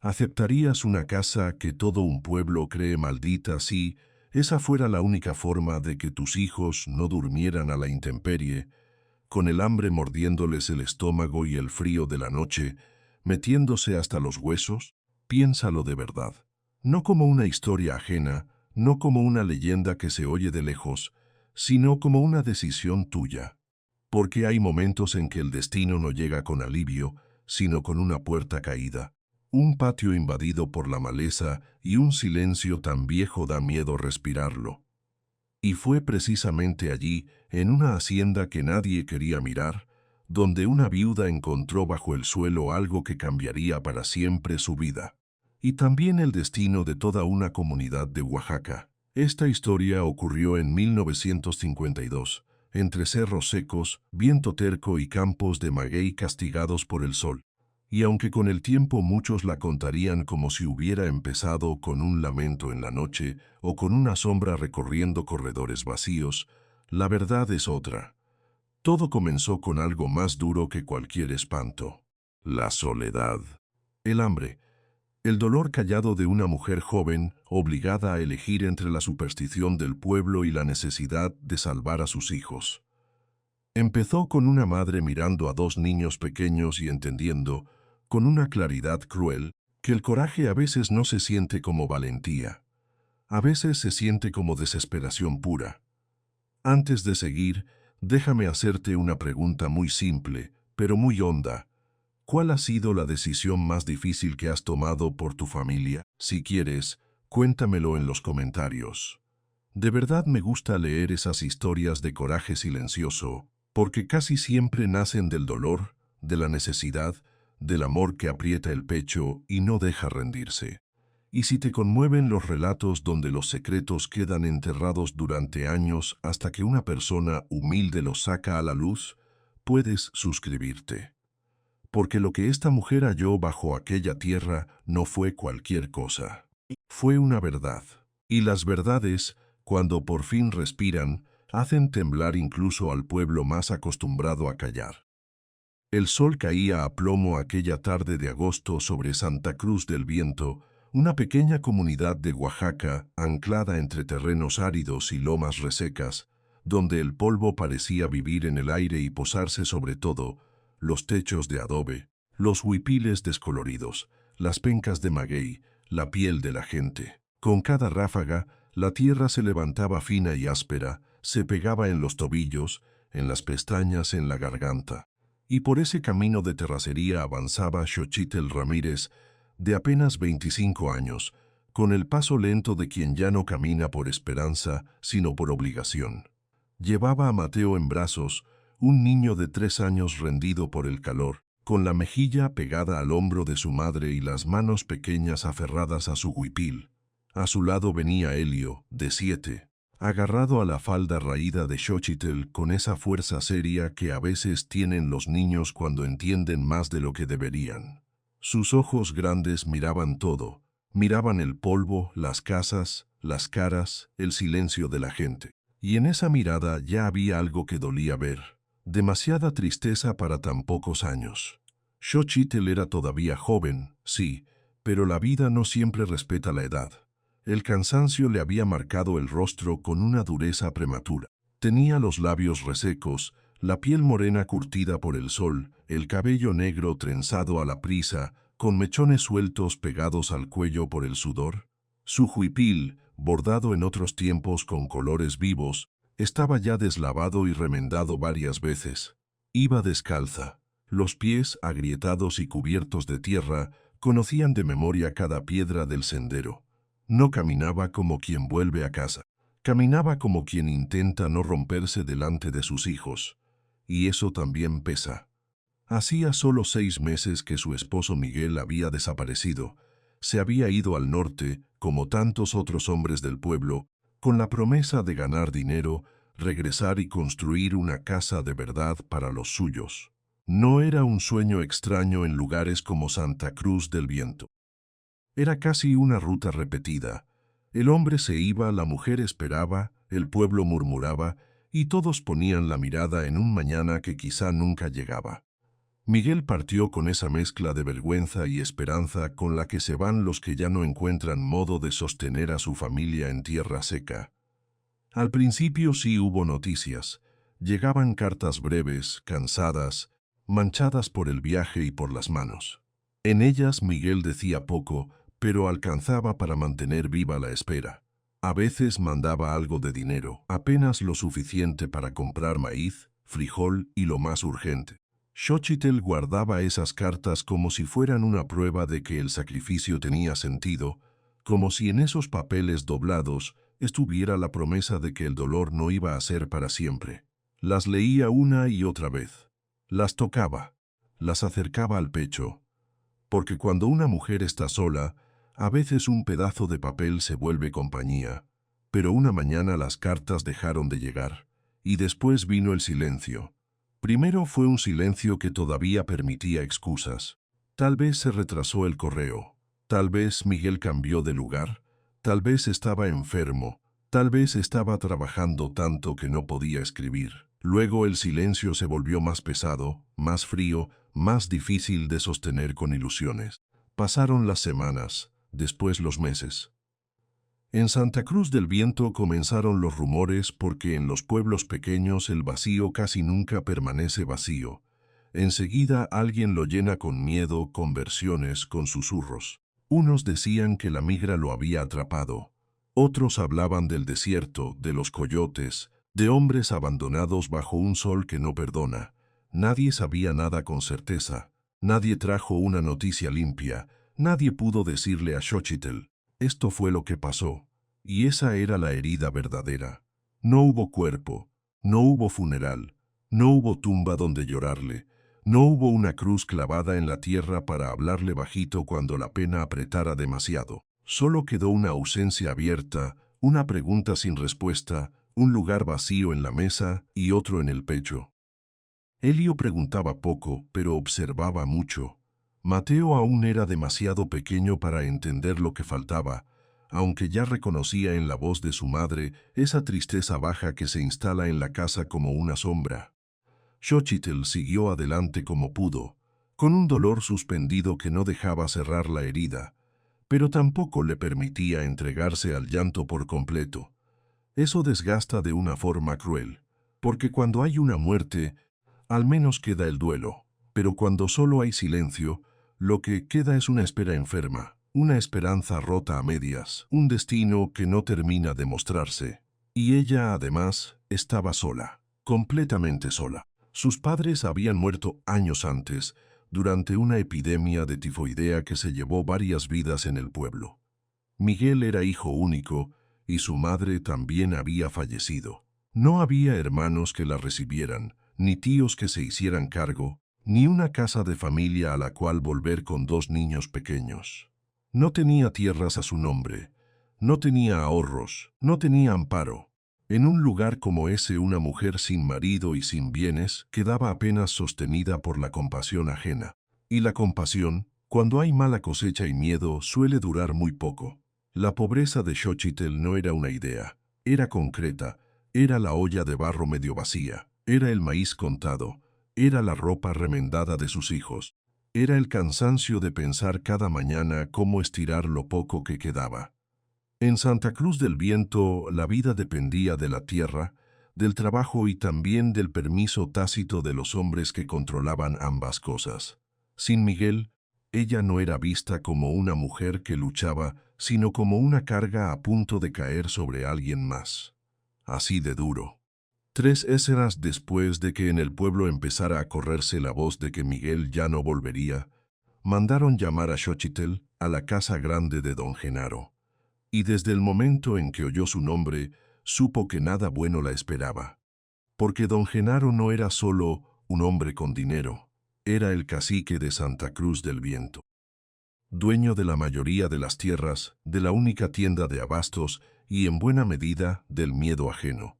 ¿Aceptarías una casa que todo un pueblo cree maldita si esa fuera la única forma de que tus hijos no durmieran a la intemperie, con el hambre mordiéndoles el estómago y el frío de la noche, metiéndose hasta los huesos? Piénsalo de verdad. No como una historia ajena, no como una leyenda que se oye de lejos, sino como una decisión tuya. Porque hay momentos en que el destino no llega con alivio, sino con una puerta caída, un patio invadido por la maleza y un silencio tan viejo da miedo respirarlo. Y fue precisamente allí, en una hacienda que nadie quería mirar, donde una viuda encontró bajo el suelo algo que cambiaría para siempre su vida. Y también el destino de toda una comunidad de Oaxaca. Esta historia ocurrió en 1952, entre cerros secos, viento terco y campos de maguey castigados por el sol. Y aunque con el tiempo muchos la contarían como si hubiera empezado con un lamento en la noche o con una sombra recorriendo corredores vacíos, la verdad es otra. Todo comenzó con algo más duro que cualquier espanto: la soledad, el hambre, el dolor callado de una mujer joven obligada a elegir entre la superstición del pueblo y la necesidad de salvar a sus hijos. Empezó con una madre mirando a dos niños pequeños y entendiendo, con una claridad cruel, que el coraje a veces no se siente como valentía. A veces se siente como desesperación pura. Antes de seguir, déjame hacerte una pregunta muy simple, pero muy honda. ¿Cuál ha sido la decisión más difícil que has tomado por tu familia? Si quieres, cuéntamelo en los comentarios. De verdad me gusta leer esas historias de coraje silencioso, porque casi siempre nacen del dolor, de la necesidad, del amor que aprieta el pecho y no deja rendirse. Y si te conmueven los relatos donde los secretos quedan enterrados durante años hasta que una persona humilde los saca a la luz, puedes suscribirte. Porque lo que esta mujer halló bajo aquella tierra no fue cualquier cosa. Fue una verdad. Y las verdades, cuando por fin respiran, hacen temblar incluso al pueblo más acostumbrado a callar. El sol caía a plomo aquella tarde de agosto sobre Santa Cruz del Viento, una pequeña comunidad de Oaxaca anclada entre terrenos áridos y lomas resecas, donde el polvo parecía vivir en el aire y posarse sobre todo, los techos de adobe, los huipiles descoloridos, las pencas de maguey, la piel de la gente. Con cada ráfaga, la tierra se levantaba fina y áspera, se pegaba en los tobillos, en las pestañas, en la garganta. Y por ese camino de terracería avanzaba Xochitl Ramírez, de apenas 25 años, con el paso lento de quien ya no camina por esperanza, sino por obligación. Llevaba a Mateo en brazos, un niño de 3 años rendido por el calor, con la mejilla pegada al hombro de su madre y las manos pequeñas aferradas a su huipil. A su lado venía Helio, de 7, agarrado a la falda raída de Xochitl con esa fuerza seria que a veces tienen los niños cuando entienden más de lo que deberían. Sus ojos grandes miraban todo, miraban el polvo, las casas, las caras, el silencio de la gente. Y en esa mirada ya había algo que dolía ver, demasiada tristeza para tan pocos años. Xochitl era todavía joven, sí, pero la vida no siempre respeta la edad. El cansancio le había marcado el rostro con una dureza prematura. Tenía los labios resecos, la piel morena curtida por el sol, el cabello negro trenzado a la prisa, con mechones sueltos pegados al cuello por el sudor. Su huipil, bordado en otros tiempos con colores vivos, estaba ya deslavado y remendado varias veces. Iba descalza. Los pies, agrietados y cubiertos de tierra, conocían de memoria cada piedra del sendero. No caminaba como quien vuelve a casa. Caminaba como quien intenta no romperse delante de sus hijos. Y eso también pesa. Hacía solo 6 meses que su esposo Miguel había desaparecido. Se había ido al norte, como tantos otros hombres del pueblo, con la promesa de ganar dinero, regresar y construir una casa de verdad para los suyos. No era un sueño extraño en lugares como Santa Cruz del Viento. Era casi una ruta repetida. El hombre se iba, la mujer esperaba, el pueblo murmuraba, y todos ponían la mirada en un mañana que quizá nunca llegaba. Miguel partió con esa mezcla de vergüenza y esperanza con la que se van los que ya no encuentran modo de sostener a su familia en tierra seca. Al principio sí hubo noticias. Llegaban cartas breves, cansadas, manchadas por el viaje y por las manos. En ellas Miguel decía poco, pero alcanzaba para mantener viva la espera. A veces mandaba algo de dinero, apenas lo suficiente para comprar maíz, frijol y lo más urgente. Xochitl guardaba esas cartas como si fueran una prueba de que el sacrificio tenía sentido, como si en esos papeles doblados estuviera la promesa de que el dolor no iba a ser para siempre. Las leía una y otra vez. Las tocaba. Las acercaba al pecho. Porque cuando una mujer está sola, a veces un pedazo de papel se vuelve compañía. Pero una mañana las cartas dejaron de llegar. Y después vino el silencio. Primero fue un silencio que todavía permitía excusas. Tal vez se retrasó el correo. Tal vez Miguel cambió de lugar. Tal vez estaba enfermo. Tal vez estaba trabajando tanto que no podía escribir. Luego el silencio se volvió más pesado, más frío, más difícil de sostener con ilusiones. Pasaron las semanas, después los meses. En Santa Cruz del Viento comenzaron los rumores porque en los pueblos pequeños el vacío casi nunca permanece vacío. Enseguida alguien lo llena con miedo, con versiones, con susurros. Unos decían que la migra lo había atrapado. Otros hablaban del desierto, de los coyotes, de hombres abandonados bajo un sol que no perdona. Nadie sabía nada con certeza. Nadie trajo una noticia limpia. Nadie pudo decirle a Xochitl: esto fue lo que pasó. Y esa era la herida verdadera. No hubo cuerpo, no hubo funeral, no hubo tumba donde llorarle, no hubo una cruz clavada en la tierra para hablarle bajito cuando la pena apretara demasiado. Solo quedó una ausencia abierta, una pregunta sin respuesta, un lugar vacío en la mesa y otro en el pecho. Elio preguntaba poco, pero observaba mucho. Mateo aún era demasiado pequeño para entender lo que faltaba, aunque ya reconocía en la voz de su madre esa tristeza baja que se instala en la casa como una sombra. Xochitl siguió adelante como pudo, con un dolor suspendido que no dejaba cerrar la herida, pero tampoco le permitía entregarse al llanto por completo. Eso desgasta de una forma cruel, porque cuando hay una muerte, al menos queda el duelo, pero cuando solo hay silencio, lo que queda es una espera enferma, una esperanza rota a medias, un destino que no termina de mostrarse. Y ella, además, estaba sola, completamente sola. Sus padres habían muerto años antes, durante una epidemia de tifoidea que se llevó varias vidas en el pueblo. Miguel era hijo único, y su madre también había fallecido. No había hermanos que la recibieran, ni tíos que se hicieran cargo, ni una casa de familia a la cual volver con dos niños pequeños. No tenía tierras a su nombre, no tenía ahorros, no tenía amparo. En un lugar como ese, una mujer sin marido y sin bienes quedaba apenas sostenida por la compasión ajena. Y la compasión, cuando hay mala cosecha y miedo, suele durar muy poco. La pobreza de Xochitl no era una idea, era concreta, era la olla de barro medio vacía, era el maíz contado, era la ropa remendada de sus hijos, era el cansancio de pensar cada mañana cómo estirar lo poco que quedaba. En Santa Cruz del Viento la vida dependía de la tierra, del trabajo y también del permiso tácito de los hombres que controlaban ambas cosas. Sin Miguel, ella no era vista como una mujer que luchaba, sino como una carga a punto de caer sobre alguien más. Así de duro. 3 horas después de que en el pueblo empezara a correrse la voz de que Miguel ya no volvería, mandaron llamar a Xochitl a la casa grande de don Genaro. Y desde el momento en que oyó su nombre, supo que nada bueno la esperaba. Porque don Genaro no era solo un hombre con dinero, era el cacique de Santa Cruz del Viento. Dueño de la mayoría de las tierras, de la única tienda de abastos y en buena medida del miedo ajeno.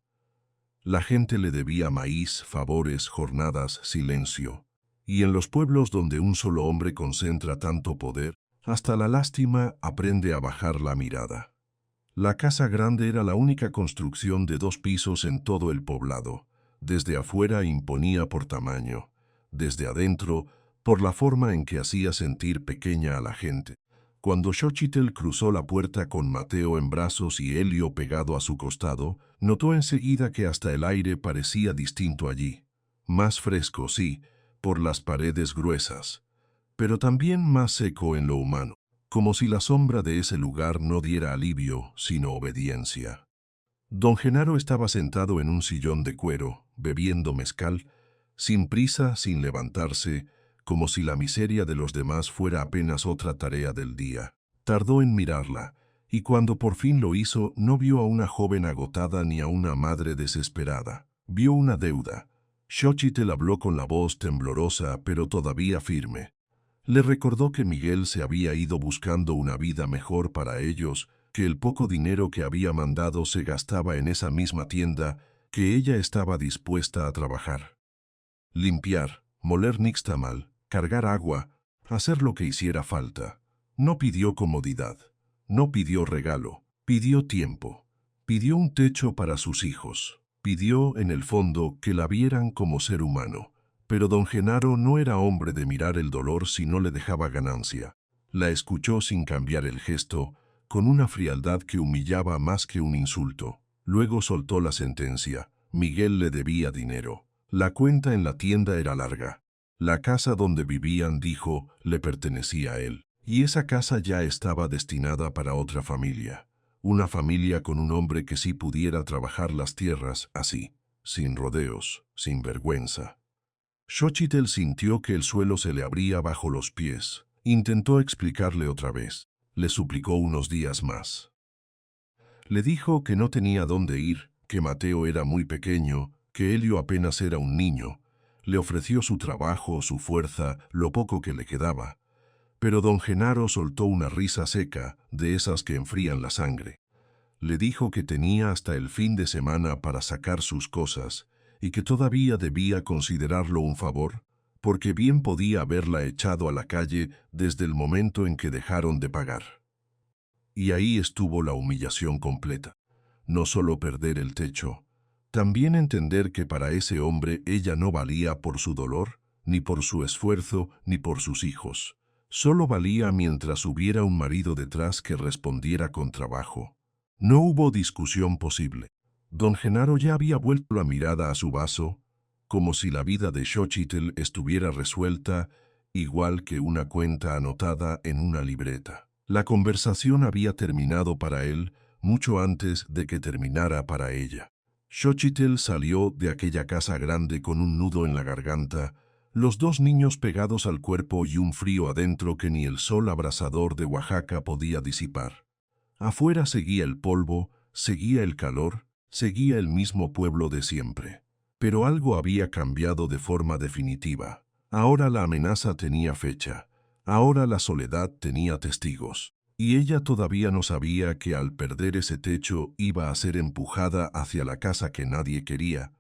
La gente le debía maíz, favores, jornadas, silencio. Y en los pueblos donde un solo hombre concentra tanto poder, hasta la lástima aprende a bajar la mirada. La casa grande era la única construcción de 2 pisos en todo el poblado. Desde afuera imponía por tamaño. Desde adentro por la forma en que hacía sentir pequeña a la gente. Cuando Xochitl cruzó la puerta con Mateo en brazos y Elio pegado a su costado, notó enseguida que hasta el aire parecía distinto allí. Más fresco, sí, por las paredes gruesas, pero también más seco en lo humano, como si la sombra de ese lugar no diera alivio, sino obediencia. Don Genaro estaba sentado en un sillón de cuero, bebiendo mezcal, sin prisa, sin levantarse, como si la miseria de los demás fuera apenas otra tarea del día. Tardó en mirarla, y cuando por fin lo hizo, no vio a una joven agotada ni a una madre desesperada. Vio una deuda. Xochitl habló con la voz temblorosa, pero todavía firme. Le recordó que Miguel se había ido buscando una vida mejor para ellos, que el poco dinero que había mandado se gastaba en esa misma tienda, que ella estaba dispuesta a trabajar. Limpiar, moler nixtamal, cargar agua, hacer lo que hiciera falta. No pidió comodidad, no pidió regalo, pidió tiempo, pidió un techo para sus hijos, pidió, en el fondo, que la vieran como ser humano. Pero don Genaro no era hombre de mirar el dolor si no le dejaba ganancia. La escuchó sin cambiar el gesto, con una frialdad que humillaba más que un insulto. Luego soltó la sentencia. Miguel le debía dinero. La cuenta en la tienda era larga. La casa donde vivían, dijo, le pertenecía a él. Y esa casa ya estaba destinada para otra familia. Una familia con un hombre que sí pudiera trabajar las tierras así, sin rodeos, sin vergüenza. Xochitl sintió que el suelo se le abría bajo los pies. Intentó explicarle otra vez. Le suplicó unos días más. Le dijo que no tenía dónde ir, que Mateo era muy pequeño, que Elio apenas era un niño. Le ofreció su trabajo, su fuerza, lo poco que le quedaba. Pero don Genaro soltó una risa seca, de esas que enfrían la sangre. Le dijo que tenía hasta el fin de semana para sacar sus cosas, y que todavía debía considerarlo un favor, porque bien podía haberla echado a la calle desde el momento en que dejaron de pagar. Y ahí estuvo la humillación completa. No solo perder el techo, también entender que para ese hombre ella no valía por su dolor, ni por su esfuerzo, ni por sus hijos. Solo valía mientras hubiera un marido detrás que respondiera con trabajo. No hubo discusión posible. Don Genaro ya había vuelto la mirada a su vaso, como si la vida de Xochitl estuviera resuelta, igual que una cuenta anotada en una libreta. La conversación había terminado para él mucho antes de que terminara para ella. Xochitl salió de aquella casa grande con un nudo en la garganta, los dos niños pegados al cuerpo y un frío adentro que ni el sol abrasador de Oaxaca podía disipar. Afuera seguía el polvo, seguía el calor, seguía el mismo pueblo de siempre. Pero algo había cambiado de forma definitiva. Ahora la amenaza tenía fecha. Ahora la soledad tenía testigos. Y ella todavía no sabía que al perder ese techo iba a ser empujada hacia la casa que nadie quería,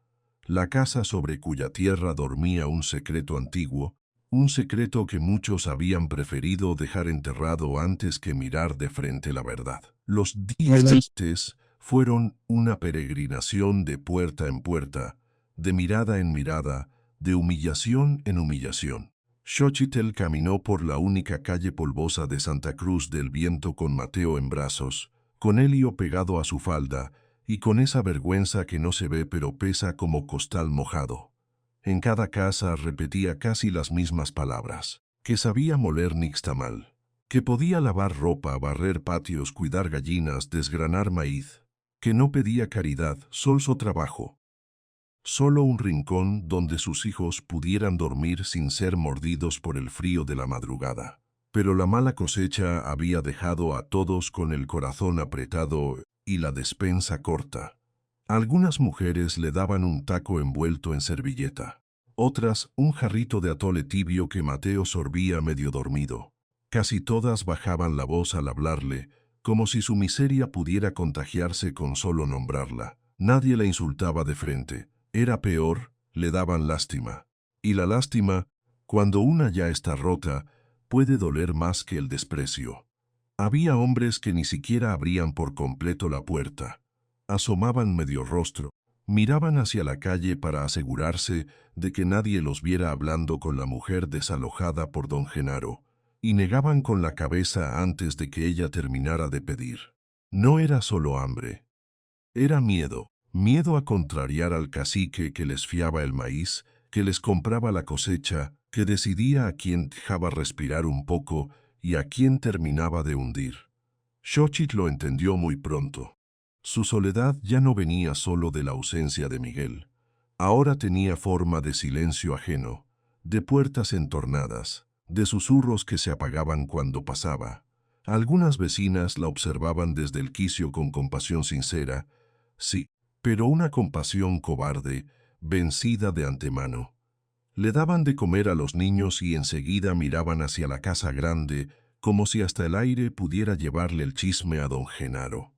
la casa sobre cuya tierra dormía un secreto antiguo, un secreto que muchos habían preferido dejar enterrado antes que mirar de frente la verdad. Los días siguientes fueron una peregrinación de puerta en puerta, de mirada en mirada, de humillación en humillación. Xochitl caminó por la única calle polvosa de Santa Cruz del Viento con Mateo en brazos, con Elio pegado a su falda, y con esa vergüenza que no se ve pero pesa como costal mojado. En cada casa repetía casi las mismas palabras, que sabía moler nixtamal, que podía lavar ropa, barrer patios, cuidar gallinas, desgranar maíz, que no pedía caridad, solo trabajo. Solo un rincón donde sus hijos pudieran dormir sin ser mordidos por el frío de la madrugada. Pero la mala cosecha había dejado a todos con el corazón apretado y la despensa corta. Algunas mujeres le daban un taco envuelto en servilleta. Otras, un jarrito de atole tibio que Mateo sorbía medio dormido. Casi todas bajaban la voz al hablarle, como si su miseria pudiera contagiarse con solo nombrarla. Nadie la insultaba de frente. Era peor, le daban lástima. Y la lástima, cuando una ya está rota, puede doler más que el desprecio. Había hombres que ni siquiera abrían por completo la puerta. Asomaban medio rostro, Miraban hacia la calle para asegurarse de que nadie los viera hablando con la mujer desalojada por don Genaro, y negaban con la cabeza antes de que ella terminara de pedir. No era solo hambre. Era miedo. Miedo a contrariar al cacique que les fiaba el maíz, que les compraba la cosecha, que decidía a quién dejaba respirar un poco y a quién terminaba de hundir. Xochitl lo entendió muy pronto. Su soledad ya no venía solo de la ausencia de Miguel. Ahora tenía forma de silencio ajeno, de puertas entornadas, de susurros que se apagaban cuando pasaba. Algunas vecinas la observaban desde el quicio con compasión sincera, sí, pero una compasión cobarde, vencida de antemano. Le daban de comer a los niños y enseguida miraban hacia la casa grande, como si hasta el aire pudiera llevarle el chisme a don Genaro.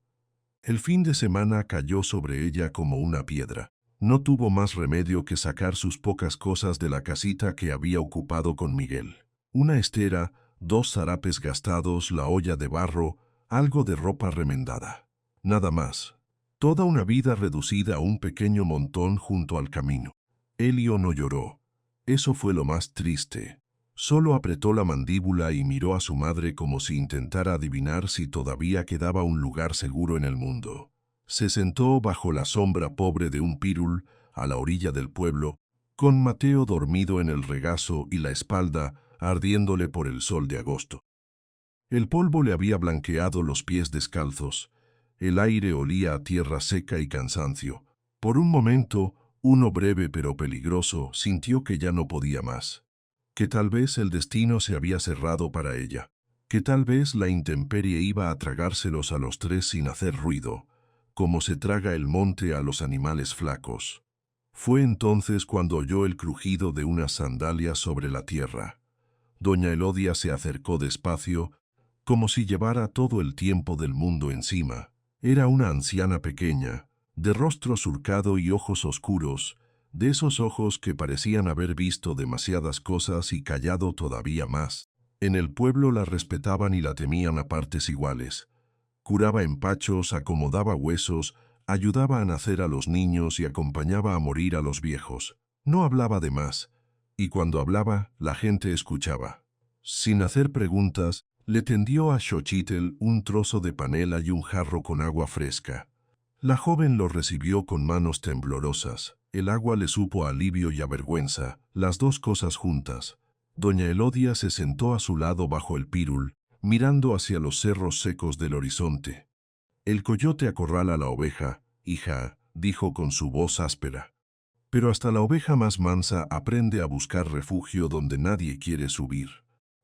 El fin de semana cayó sobre ella como una piedra. No tuvo más remedio que sacar sus pocas cosas de la casita que había ocupado con Miguel. Una estera, 2 zarapes gastados, la olla de barro, algo de ropa remendada. Nada más. Toda una vida reducida a un pequeño montón junto al camino. Elio no lloró. Eso fue lo más triste. Solo apretó la mandíbula y miró a su madre como si intentara adivinar si todavía quedaba un lugar seguro en el mundo. Se sentó bajo la sombra pobre de un pirul, a la orilla del pueblo, con Mateo dormido en el regazo y la espalda ardiéndole por el sol de agosto. El polvo le había blanqueado los pies descalzos. El aire olía a tierra seca y cansancio. Por un momento, uno breve pero peligroso, sintió que ya no podía más. Que tal vez el destino se había cerrado para ella, que tal vez la intemperie iba a tragárselos a los tres sin hacer ruido, como se traga el monte a los animales flacos. Fue entonces cuando oyó el crujido de unas sandalias sobre la tierra. Doña Elodia se acercó despacio, como si llevara todo el tiempo del mundo encima. Era una anciana pequeña, de rostro surcado y ojos oscuros, de esos ojos que parecían haber visto demasiadas cosas y callado todavía más. En el pueblo la respetaban y la temían a partes iguales. Curaba empachos, acomodaba huesos, ayudaba a nacer a los niños y acompañaba a morir a los viejos. No hablaba de más, y cuando hablaba, la gente escuchaba. Sin hacer preguntas, le tendió a Xochitl un trozo de panela y un jarro con agua fresca. La joven lo recibió con manos temblorosas. El agua le supo a alivio y a vergüenza, las dos cosas juntas. Doña Elodia se sentó a su lado bajo el pirul, mirando hacia los cerros secos del horizonte. El coyote acorrala a la oveja, hija, dijo con su voz áspera. Pero hasta la oveja más mansa aprende a buscar refugio donde nadie quiere subir.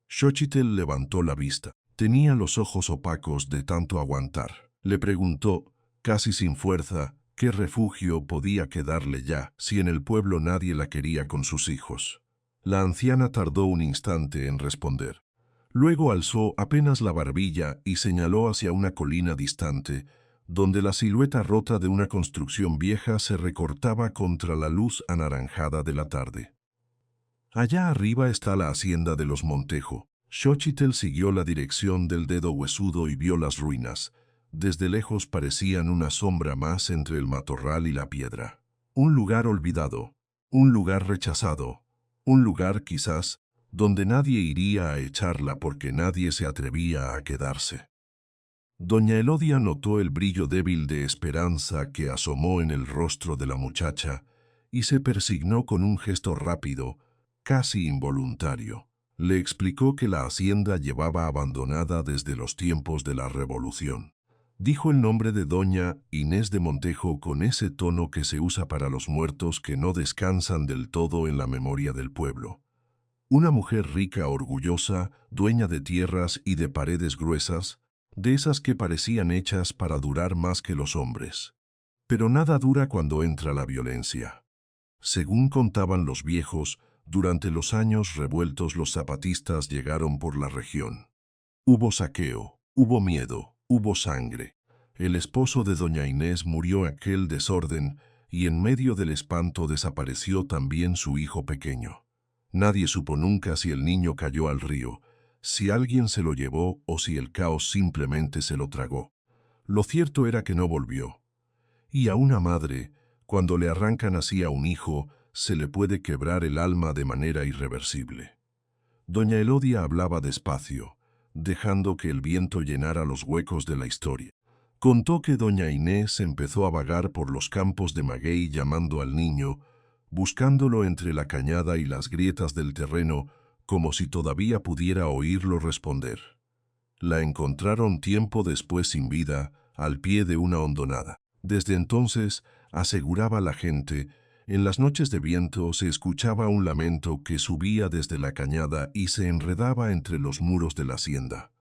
Xochitl levantó la vista. Tenía los ojos opacos de tanto aguantar. Le preguntó, casi sin fuerza, ¿qué refugio podía quedarle ya si en el pueblo nadie la quería con sus hijos? La anciana tardó un instante en responder. Luego alzó apenas la barbilla y señaló hacia una colina distante, donde la silueta rota de una construcción vieja se recortaba contra la luz anaranjada de la tarde. Allá arriba está la hacienda de los Montejo. Xochitl siguió la dirección del dedo huesudo y vio las ruinas. Desde lejos parecían una sombra más entre el matorral y la piedra. Un lugar olvidado, un lugar rechazado, un lugar quizás donde nadie iría a echarla porque nadie se atrevía a quedarse. Doña Elodia notó el brillo débil de esperanza que asomó en el rostro de la muchacha y se persignó con un gesto rápido, casi involuntario. Le explicó que la hacienda llevaba abandonada desde los tiempos de la Revolución. Dijo el nombre de doña Inés de Montejo con ese tono que se usa para los muertos que no descansan del todo en la memoria del pueblo. Una mujer rica, orgullosa, dueña de tierras y de paredes gruesas, de esas que parecían hechas para durar más que los hombres. Pero nada dura cuando entra la violencia. Según contaban los viejos, durante los años revueltos los zapatistas llegaron por la región. Hubo saqueo, hubo miedo, hubo sangre. El esposo de doña Inés murió en aquel desorden y en medio del espanto desapareció también su hijo pequeño. Nadie supo nunca si el niño cayó al río, si alguien se lo llevó o si el caos simplemente se lo tragó. Lo cierto era que no volvió. Y a una madre, Cuando le arrancan así a un hijo, se le puede quebrar el alma de manera irreversible. Doña Elodia hablaba despacio, dejando que el viento llenara los huecos de la historia. Contó que doña Inés empezó a vagar por los campos de maguey llamando al niño, buscándolo entre la cañada y las grietas del terreno, como si todavía pudiera oírlo responder. La encontraron tiempo después sin vida, al pie de una hondonada. Desde entonces, aseguraba la gente, en las noches de viento se escuchaba un lamento que subía desde la cañada y se enredaba entre los muros de la hacienda.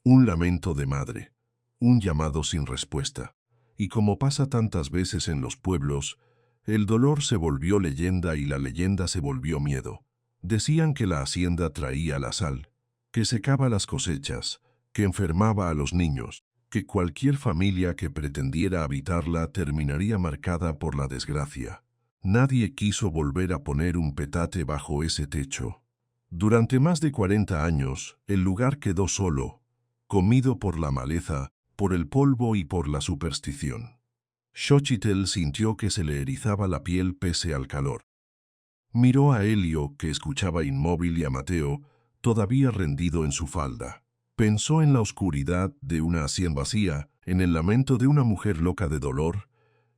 Un lamento de madre, un llamado sin respuesta. Y como pasa tantas veces en los pueblos, el dolor se volvió leyenda y la leyenda se volvió miedo. Decían que la hacienda traía la sal, que secaba las cosechas, que enfermaba a los niños, que cualquier familia que pretendiera habitarla terminaría marcada por la desgracia. Nadie quiso volver a poner un petate bajo ese techo. Durante más de 40 años, el lugar quedó solo, comido por la maleza, por el polvo y por la superstición. Xochitl sintió que se le erizaba la piel pese al calor. Miró a Helio, que escuchaba inmóvil, y a Mateo, todavía rendido en su falda. Pensó en la oscuridad de una hacienda vacía, en el lamento de una mujer loca de dolor,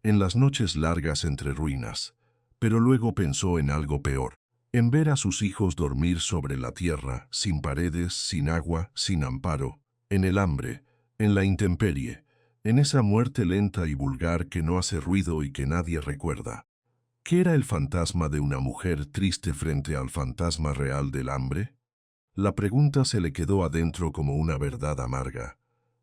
en las noches largas entre ruinas. Pero luego pensó en algo peor, en ver a sus hijos dormir sobre la tierra, sin paredes, sin agua, sin amparo, en el hambre, en la intemperie, en esa muerte lenta y vulgar que no hace ruido y que nadie recuerda. ¿Qué era el fantasma de una mujer triste frente al fantasma real del hambre? La pregunta se le quedó adentro como una verdad amarga,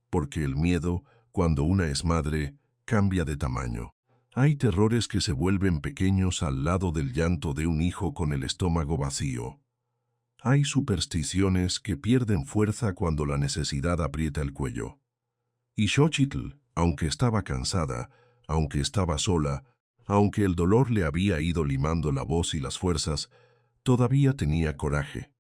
porque el miedo, cuando una es madre, cambia de tamaño. Hay terrores que se vuelven pequeños al lado del llanto de un hijo con el estómago vacío. Hay supersticiones que pierden fuerza cuando la necesidad aprieta el cuello. Y Xochitl, aunque estaba cansada, aunque estaba sola, aunque el dolor le había ido limando la voz y las fuerzas, todavía tenía coraje.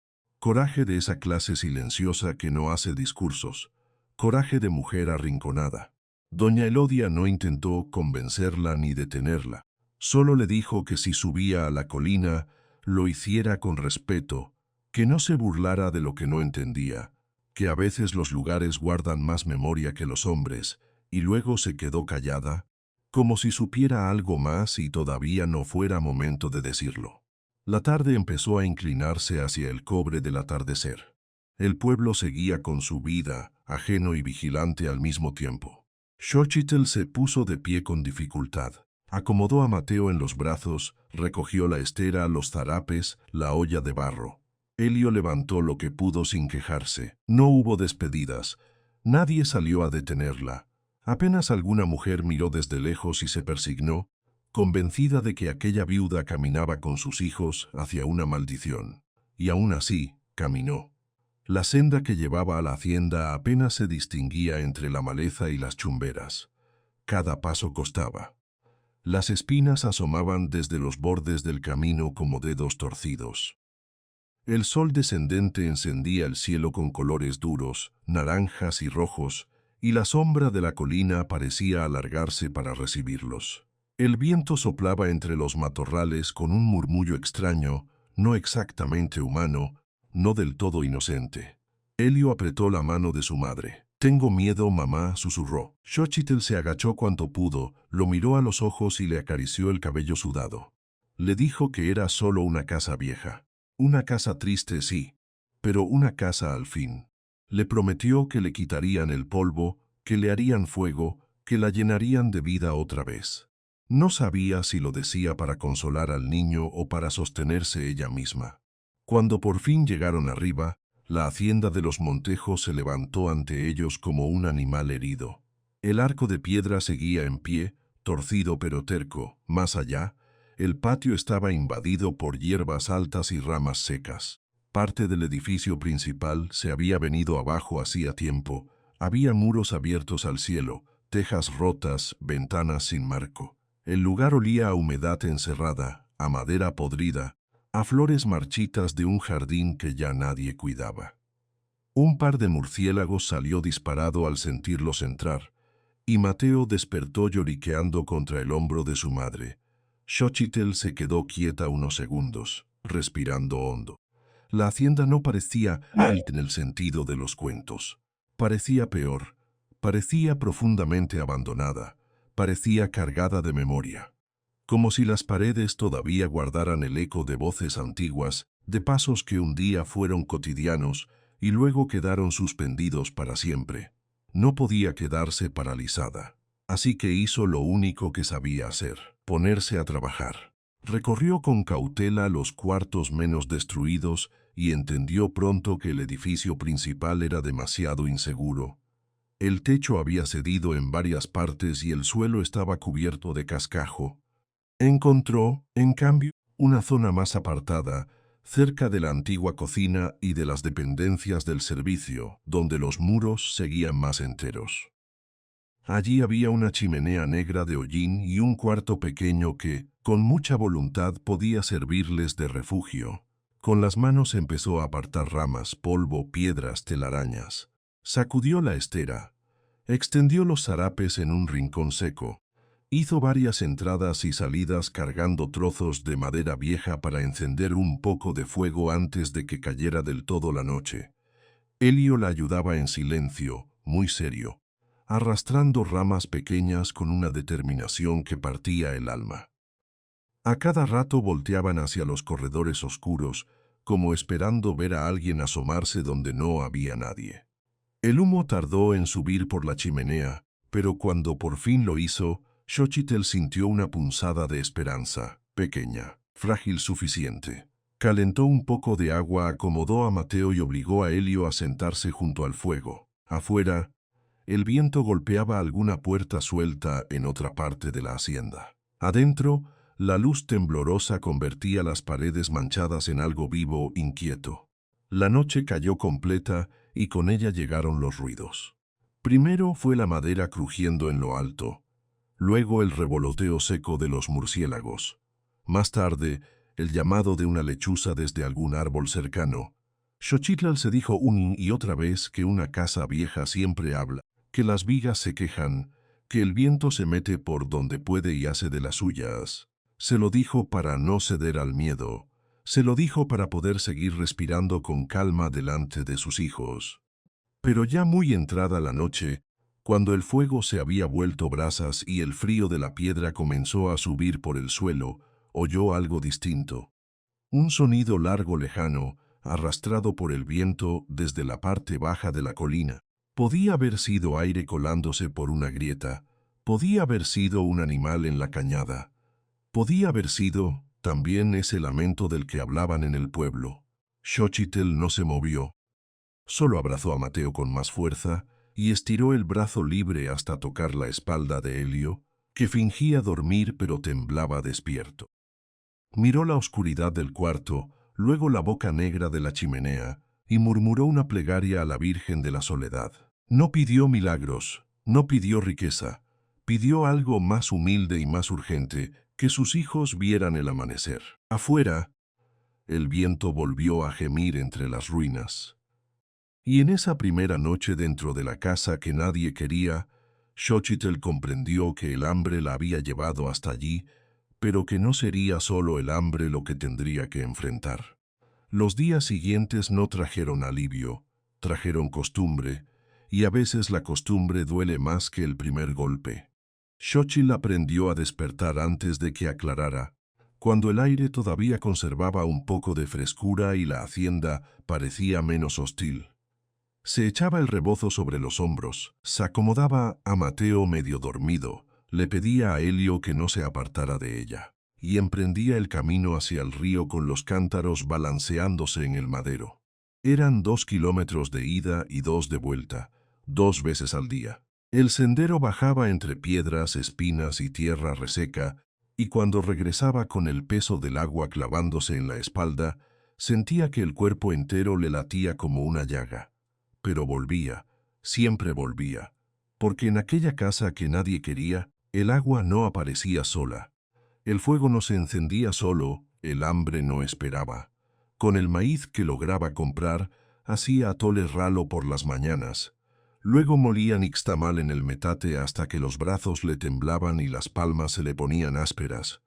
Coraje de esa clase silenciosa que no hace discursos. Coraje de mujer arrinconada. Doña Elodia no intentó convencerla ni detenerla. Solo le dijo que si subía a la colina, lo hiciera con respeto, que no se burlara de lo que no entendía, que a veces los lugares guardan más memoria que los hombres, y luego se quedó callada, como si supiera algo más y todavía no fuera momento de decirlo. La tarde empezó a inclinarse hacia el cobre del atardecer. El pueblo seguía con su vida, ajeno y vigilante al mismo tiempo. Xochitl se puso de pie con dificultad. Acomodó a Mateo en los brazos, recogió la estera, los zarapes, la olla de barro. Helio levantó lo que pudo sin quejarse. No hubo despedidas. Nadie salió a detenerla. Apenas alguna mujer miró desde lejos y se persignó, convencida de que aquella viuda caminaba con sus hijos hacia una maldición. Y aún así, caminó. La senda que llevaba a la hacienda apenas se distinguía entre la maleza y las chumberas. Cada paso costaba. Las espinas asomaban desde los bordes del camino como dedos torcidos. El sol descendente encendía el cielo con colores duros, naranjas y rojos, y la sombra de la colina parecía alargarse para recibirlos. El viento soplaba entre los matorrales con un murmullo extraño, no exactamente humano, no del todo inocente. Helio apretó la mano de su madre. «Tengo miedo, mamá», susurró. Xochitl se agachó cuanto pudo, lo miró a los ojos y le acarició el cabello sudado. Le dijo que era solo una casa vieja. Una casa triste, sí, pero una casa al fin. Le prometió que le quitarían el polvo, que le harían fuego, que la llenarían de vida otra vez. No sabía si lo decía para consolar al niño o para sostenerse ella misma. Cuando por fin llegaron arriba, la hacienda de los Montejos se levantó ante ellos como un animal herido. El arco de piedra seguía en pie, torcido pero terco. Más allá, el patio estaba invadido por hierbas altas y ramas secas. Parte del edificio principal se había venido abajo hacía tiempo. Había muros abiertos al cielo, tejas rotas, ventanas sin marco. El lugar olía a humedad encerrada, a madera podrida, a flores marchitas de un jardín que ya nadie cuidaba. Un par de murciélagos salió disparado al sentirlos entrar, y Mateo despertó lloriqueando contra el hombro de su madre. Xochitl se quedó quieta unos segundos, respirando hondo. La hacienda no parecía en el sentido de los cuentos. Parecía peor. Parecía profundamente abandonada. Parecía cargada de memoria. Como si las paredes todavía guardaran el eco de voces antiguas, de pasos que un día fueron cotidianos y luego quedaron suspendidos para siempre. No podía quedarse paralizada. Así que hizo lo único que sabía hacer: ponerse a trabajar. Recorrió con cautela los cuartos menos destruidos y entendió pronto que el edificio principal era demasiado inseguro. El techo había cedido en varias partes y el suelo estaba cubierto de cascajo. Encontró, en cambio, una zona más apartada, cerca de la antigua cocina y de las dependencias del servicio, donde los muros seguían más enteros. Allí había una chimenea negra de hollín y un cuarto pequeño que, con mucha voluntad, podía servirles de refugio. Con las manos empezó a apartar ramas, polvo, piedras, telarañas. Sacudió la estera. Extendió los zarapes en un rincón seco. Hizo varias entradas y salidas cargando trozos de madera vieja para encender un poco de fuego antes de que cayera del todo la noche. Elio la ayudaba en silencio, muy serio, arrastrando ramas pequeñas con una determinación que partía el alma. A cada rato volteaban hacia los corredores oscuros, como esperando ver a alguien asomarse donde no había nadie. El humo tardó en subir por la chimenea, pero cuando por fin lo hizo, Xochitl sintió una punzada de esperanza, pequeña, frágil suficiente. Calentó un poco de agua, acomodó a Mateo y obligó a Elio a sentarse junto al fuego. Afuera, el viento golpeaba alguna puerta suelta en otra parte de la hacienda. Adentro, la luz temblorosa convertía las paredes manchadas en algo vivo, inquieto. La noche cayó completa y con ella llegaron los ruidos. Primero fue la madera crujiendo en lo alto, luego el revoloteo seco de los murciélagos. Más tarde, el llamado de una lechuza desde algún árbol cercano. Xochitl se dijo una y otra vez que una casa vieja siempre habla, que las vigas se quejan, que el viento se mete por donde puede y hace de las suyas. Se lo dijo para no ceder al miedo. Se lo dijo para poder seguir respirando con calma delante de sus hijos. Pero ya muy entrada la noche, cuando el fuego se había vuelto brasas y el frío de la piedra comenzó a subir por el suelo, oyó algo distinto. Un sonido largo lejano, arrastrado por el viento desde la parte baja de la colina. Podía haber sido aire colándose por una grieta, podía haber sido un animal en la cañada, podía haber sido también ese lamento del que hablaban en el pueblo. Xochitl no se movió. Solo abrazó a Mateo con más fuerza y estiró el brazo libre hasta tocar la espalda de Elio, que fingía dormir pero temblaba despierto. Miró la oscuridad del cuarto, luego la boca negra de la chimenea, y murmuró una plegaria a la Virgen de la Soledad. No pidió milagros, no pidió riqueza, pidió algo más humilde y más urgente, que sus hijos vieran el amanecer. Afuera, el viento volvió a gemir entre las ruinas. Y en esa primera noche dentro de la casa que nadie quería, Xochitl comprendió que el hambre la había llevado hasta allí, pero que no sería solo el hambre lo que tendría que enfrentar. Los días siguientes no trajeron alivio, trajeron costumbre, y a veces la costumbre duele más que el primer golpe. Xochitl aprendió a despertar antes de que aclarara, cuando el aire todavía conservaba un poco de frescura y la hacienda parecía menos hostil. Se echaba el rebozo sobre los hombros, se acomodaba a Mateo medio dormido, le pedía a Elio que no se apartara de ella, y emprendía el camino hacia el río con los cántaros balanceándose en el madero. Eran 2 kilómetros de ida y 2 de vuelta, 2 veces al día. El sendero bajaba entre piedras, espinas y tierra reseca, y cuando regresaba con el peso del agua clavándose en la espalda, sentía que el cuerpo entero le latía como una llaga. Pero volvía, siempre volvía, porque en aquella casa que nadie quería, el agua no aparecía sola. El fuego no se encendía solo, el hambre no esperaba. Con el maíz que lograba comprar, hacía atole ralo por las mañanas. Luego molía nixtamal en el metate hasta que los brazos le temblaban y las palmas se le ponían ásperas.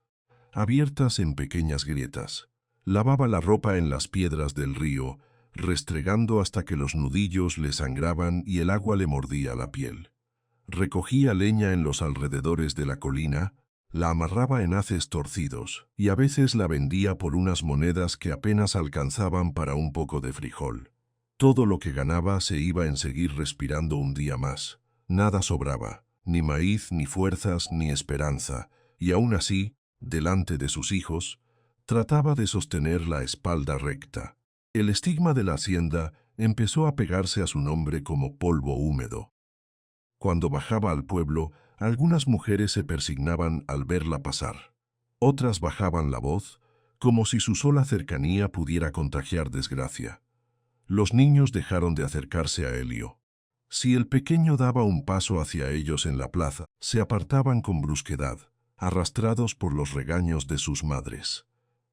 abiertas en pequeñas grietas. Lavaba la ropa en las piedras del río, restregando hasta que los nudillos le sangraban y el agua le mordía la piel. Recogía leña en los alrededores de la colina, la amarraba en haces torcidos y a veces la vendía por unas monedas que apenas alcanzaban para un poco de frijol. Todo lo que ganaba se iba en seguir respirando un día más. Nada sobraba, ni maíz, ni fuerzas, ni esperanza, y aún así, delante de sus hijos, trataba de sostener la espalda recta. El estigma de la hacienda empezó a pegarse a su nombre como polvo húmedo. Cuando bajaba al pueblo, algunas mujeres se persignaban al verla pasar. Otras bajaban la voz, como si su sola cercanía pudiera contagiar desgracia. Los niños dejaron de acercarse a Elio. Si el pequeño daba un paso hacia ellos en la plaza, se apartaban con brusquedad, arrastrados por los regaños de sus madres.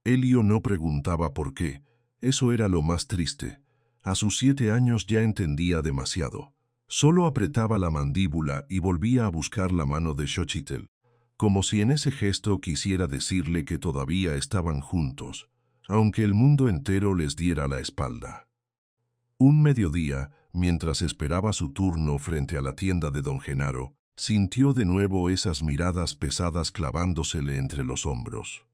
Elio no preguntaba por qué, eso era lo más triste. A sus 7 años ya entendía demasiado. Solo apretaba la mandíbula y volvía a buscar la mano de Xochitl, como si en ese gesto quisiera decirle que todavía estaban juntos, aunque el mundo entero les diera la espalda. Un mediodía, mientras esperaba su turno frente a la tienda de don Genaro, sintió de nuevo esas miradas pesadas clavándosele entre los hombros.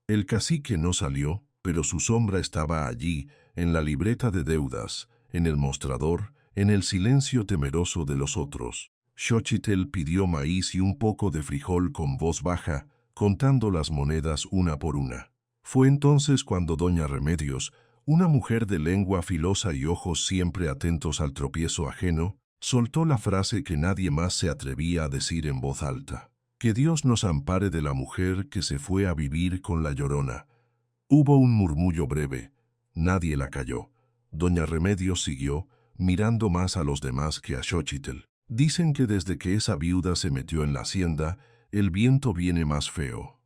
El cacique no salió, pero su sombra estaba allí, en la libreta de deudas, en el mostrador, en el silencio temeroso de los otros. Xochitl pidió maíz y un poco de frijol con voz baja, contando las monedas una por una. Fue entonces cuando doña Remedios, una mujer de lengua filosa y ojos siempre atentos al tropiezo ajeno, soltó la frase que nadie más se atrevía a decir en voz alta. Que Dios nos ampare de la mujer que se fue a vivir con la Llorona. Hubo un murmullo breve. Nadie la calló. Doña Remedios siguió, mirando más a los demás que a Xochitl. Dicen que desde que esa viuda se metió en la hacienda, el viento viene más feo.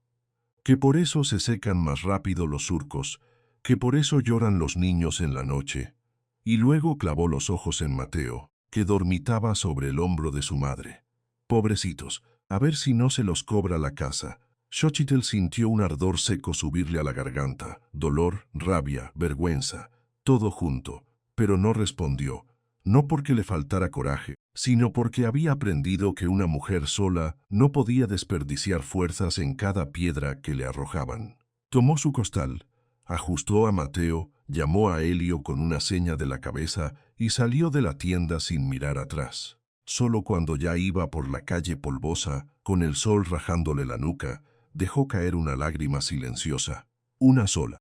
Que por eso se secan más rápido los surcos, que por eso lloran los niños en la noche. Y luego clavó los ojos en Mateo, que dormitaba sobre el hombro de su madre. Pobrecitos, a ver si no se los cobra la casa. Xochitl sintió un ardor seco subirle a la garganta, dolor, rabia, vergüenza, todo junto, pero no respondió, no porque le faltara coraje, sino porque había aprendido que una mujer sola no podía desperdiciar fuerzas en cada piedra que le arrojaban. Tomó su costal, ajustó a Mateo, llamó a Elio con una seña de la cabeza y salió de la tienda sin mirar atrás. Solo cuando ya iba por la calle polvosa, con el sol rajándole la nuca, dejó caer una lágrima silenciosa, una sola.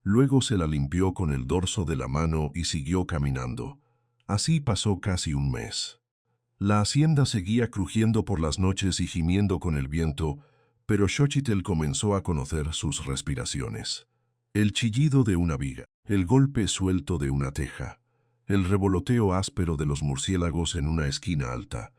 Luego se la limpió con el dorso de la mano y siguió caminando. Así pasó casi un mes. La hacienda seguía crujiendo por las noches y gimiendo con el viento, pero Xochitl comenzó a conocer sus respiraciones. El chillido de una viga, el golpe suelto de una teja, el revoloteo áspero de los murciélagos en una esquina alta.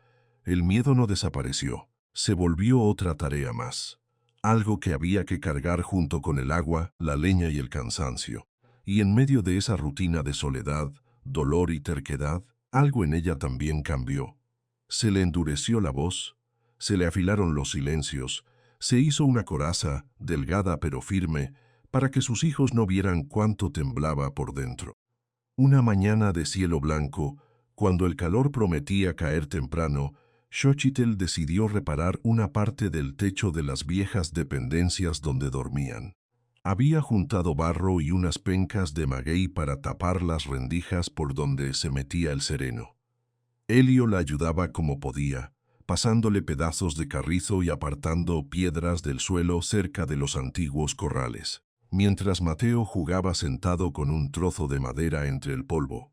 El miedo no desapareció, se volvió otra tarea más. Algo que había que cargar junto con el agua, la leña y el cansancio. Y en medio de esa rutina de soledad, dolor y terquedad, algo en ella también cambió. Se le endureció la voz, se le afilaron los silencios, se hizo una coraza, delgada pero firme, para que sus hijos no vieran cuánto temblaba por dentro. Una mañana de cielo blanco, cuando el calor prometía caer temprano, Xochitl decidió reparar una parte del techo de las viejas dependencias donde dormían. Había juntado barro y unas pencas de maguey para tapar las rendijas por donde se metía el sereno. Elio la ayudaba como podía, pasándole pedazos de carrizo y apartando piedras del suelo cerca de los antiguos corrales, mientras Mateo jugaba sentado con un trozo de madera entre el polvo.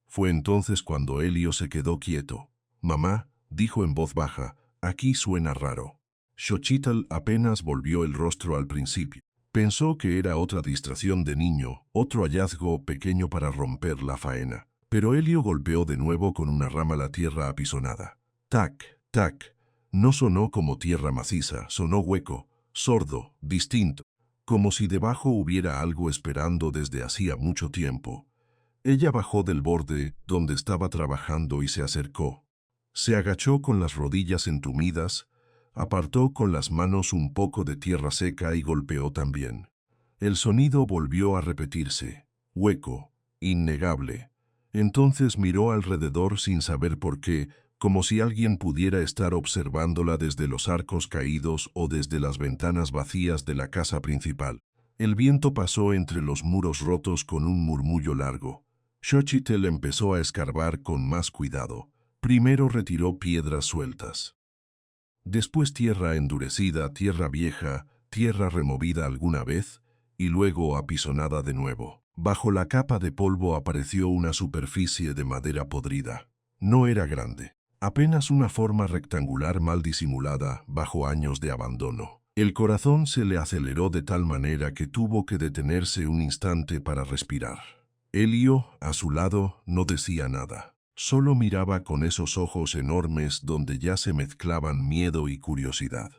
Fue entonces cuando Elio se quedó quieto. «Mamá», dijo en voz baja, «aquí suena raro». Xochitl apenas volvió el rostro al principio. Pensó que era otra distracción de niño, otro hallazgo pequeño para romper la faena. Pero Elio golpeó de nuevo con una rama la tierra apisonada. Tac, tac. No sonó como tierra maciza, sonó hueco, sordo, distinto, como si debajo hubiera algo esperando desde hacía mucho tiempo. Ella bajó del borde donde estaba trabajando y se acercó. Se agachó con las rodillas entumidas, Apartó con las manos un poco de tierra seca y golpeó también. El sonido volvió a repetirse, hueco, innegable. Entonces miró alrededor sin saber por qué, como si alguien pudiera estar observándola desde los arcos caídos o desde las ventanas vacías de la casa principal. El viento pasó entre los muros rotos con un murmullo largo. Xochitl empezó a escarbar con más cuidado. Primero retiró piedras sueltas. Después tierra endurecida, tierra vieja, tierra removida alguna vez, y luego apisonada de nuevo. Bajo la capa de polvo apareció una superficie de madera podrida. No era grande, apenas una forma rectangular mal disimulada bajo años de abandono. El corazón se le aceleró de tal manera que tuvo que detenerse un instante para respirar. Elio, a su lado, no decía nada. Solo miraba con esos ojos enormes donde ya se mezclaban miedo y curiosidad.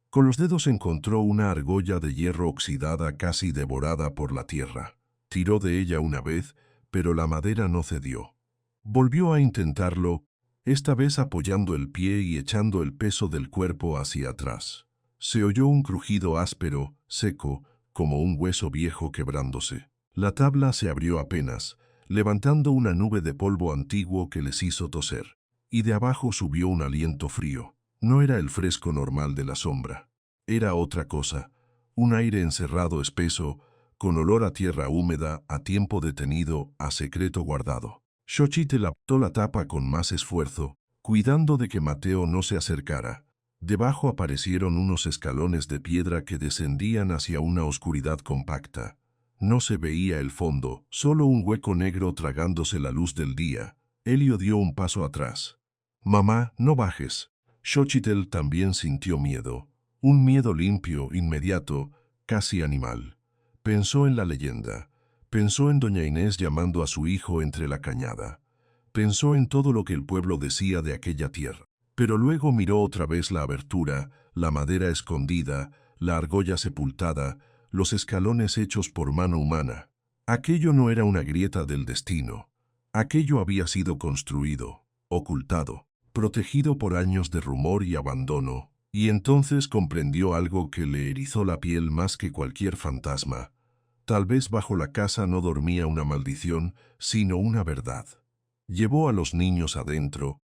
Con los dedos encontró una argolla de hierro oxidada casi devorada por la tierra. Tiró de ella una vez, pero la madera no cedió. Volvió a intentarlo, esta vez apoyando el pie y echando el peso del cuerpo hacia atrás. Se oyó un crujido áspero, seco, como un hueso viejo quebrándose. La tabla se abrió apenas, levantando una nube de polvo antiguo que les hizo toser. Y de abajo subió un aliento frío. No era el fresco normal de la sombra. Era otra cosa, un aire encerrado espeso, con olor a tierra húmeda, a tiempo detenido, a secreto guardado. Xochitl apretó la tapa con más esfuerzo, cuidando de que Mateo no se acercara. Debajo aparecieron unos escalones de piedra que descendían hacia una oscuridad compacta. No se veía el fondo, solo un hueco negro tragándose la luz del día. Elio dio un paso atrás. «Mamá, no bajes». Xochitl también sintió miedo. Un miedo limpio, inmediato, casi animal. Pensó en la leyenda. Pensó en doña Inés llamando a su hijo entre la cañada. Pensó en todo lo que el pueblo decía de aquella tierra. Pero luego miró otra vez la abertura, la madera escondida, la argolla sepultada, los escalones hechos por mano humana. Aquello no era una grieta del destino. Aquello había sido construido, ocultado, protegido por años de rumor y abandono, y entonces comprendió algo que le erizó la piel más que cualquier fantasma. Tal vez bajo la casa no dormía una maldición, sino una verdad. Llevó a los niños adentro,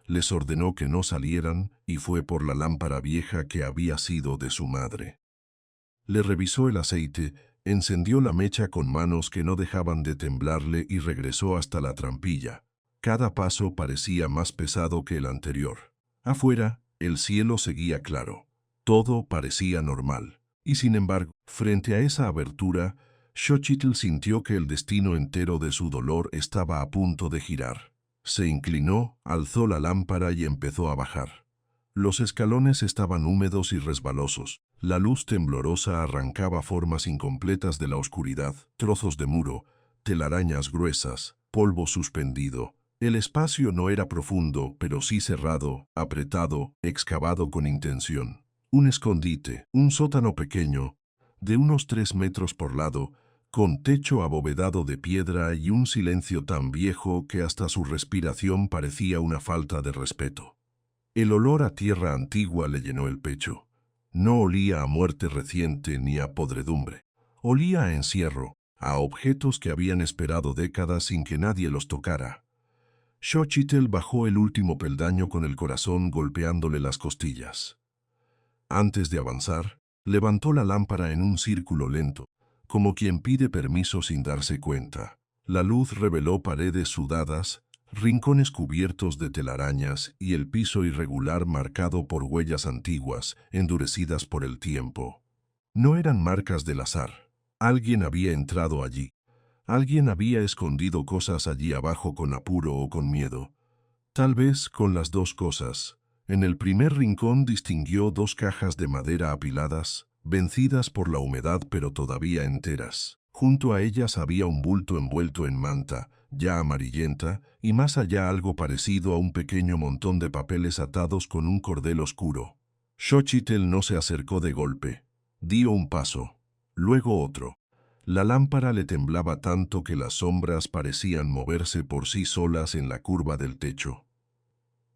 les ordenó que no salieran y fue por la lámpara vieja que había sido de su madre. Le revisó el aceite, encendió la mecha con manos que no dejaban de temblarle y regresó hasta la trampilla. Cada paso parecía más pesado que el anterior. Afuera, el cielo seguía claro. Todo parecía normal. Y sin embargo, frente a esa abertura, Xochitl sintió que el destino entero de su dolor estaba a punto de girar. Se inclinó, alzó la lámpara y empezó a bajar. Los escalones estaban húmedos y resbalosos. La luz temblorosa arrancaba formas incompletas de la oscuridad, trozos de muro, telarañas gruesas, polvo suspendido. El espacio no era profundo, pero sí cerrado, apretado, excavado con intención. Un escondite, un sótano pequeño, de unos 3 metros por lado, con techo abovedado de piedra y un silencio tan viejo que hasta su respiración parecía una falta de respeto. El olor a tierra antigua le llenó el pecho. No olía a muerte reciente ni a podredumbre. Olía a encierro, a objetos que habían esperado décadas sin que nadie los tocara. Xochitl bajó el último peldaño con el corazón golpeándole las costillas. Antes de avanzar, levantó la lámpara en un círculo lento, como quien pide permiso sin darse cuenta. La luz reveló paredes sudadas, rincones cubiertos de telarañas y el piso irregular marcado por huellas antiguas, endurecidas por el tiempo. No eran marcas del azar. Alguien había entrado allí. Alguien había escondido cosas allí abajo con apuro o con miedo. Tal vez con las dos cosas. En el primer rincón distinguió 2 cajas de madera apiladas, vencidas por la humedad pero todavía enteras. Junto a ellas había un bulto envuelto en manta, ya amarillenta, y más allá algo parecido a un pequeño montón de papeles atados con un cordel oscuro. Xochitl no se acercó de golpe. Dio un paso, luego otro. La lámpara le temblaba tanto que las sombras parecían moverse por sí solas en la curva del techo.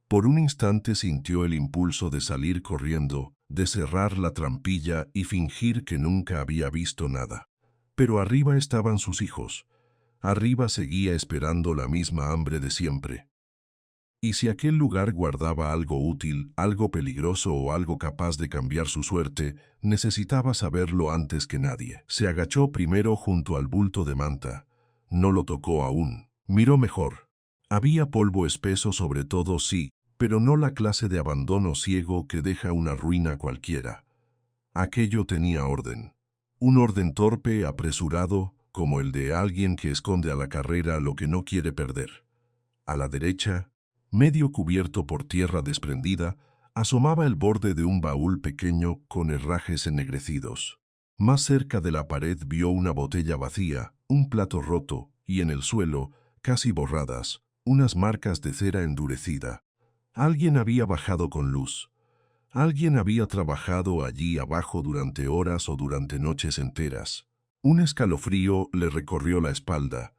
Por un instante sintió el impulso de salir corriendo, de cerrar la trampilla y fingir que nunca había visto nada. Pero arriba estaban sus hijos. Arriba seguía esperando la misma hambre de siempre. Y si aquel lugar guardaba algo útil, algo peligroso o algo capaz de cambiar su suerte, necesitaba saberlo antes que nadie. Se agachó primero junto al bulto de manta. No lo tocó aún. Miró mejor. Había polvo espeso sobre todo, sí, pero no la clase de abandono ciego que deja una ruina cualquiera. Aquello tenía orden. Un orden torpe, apresurado, como el de alguien que esconde a la carrera lo que no quiere perder. A la derecha, medio cubierto por tierra desprendida, asomaba el borde de un baúl pequeño con herrajes ennegrecidos. Más cerca de la pared vio una botella vacía, un plato roto y en el suelo, casi borradas, unas marcas de cera endurecida. Alguien había bajado con luz. Alguien había trabajado allí abajo durante horas o durante noches enteras. Un escalofrío le recorrió la espalda.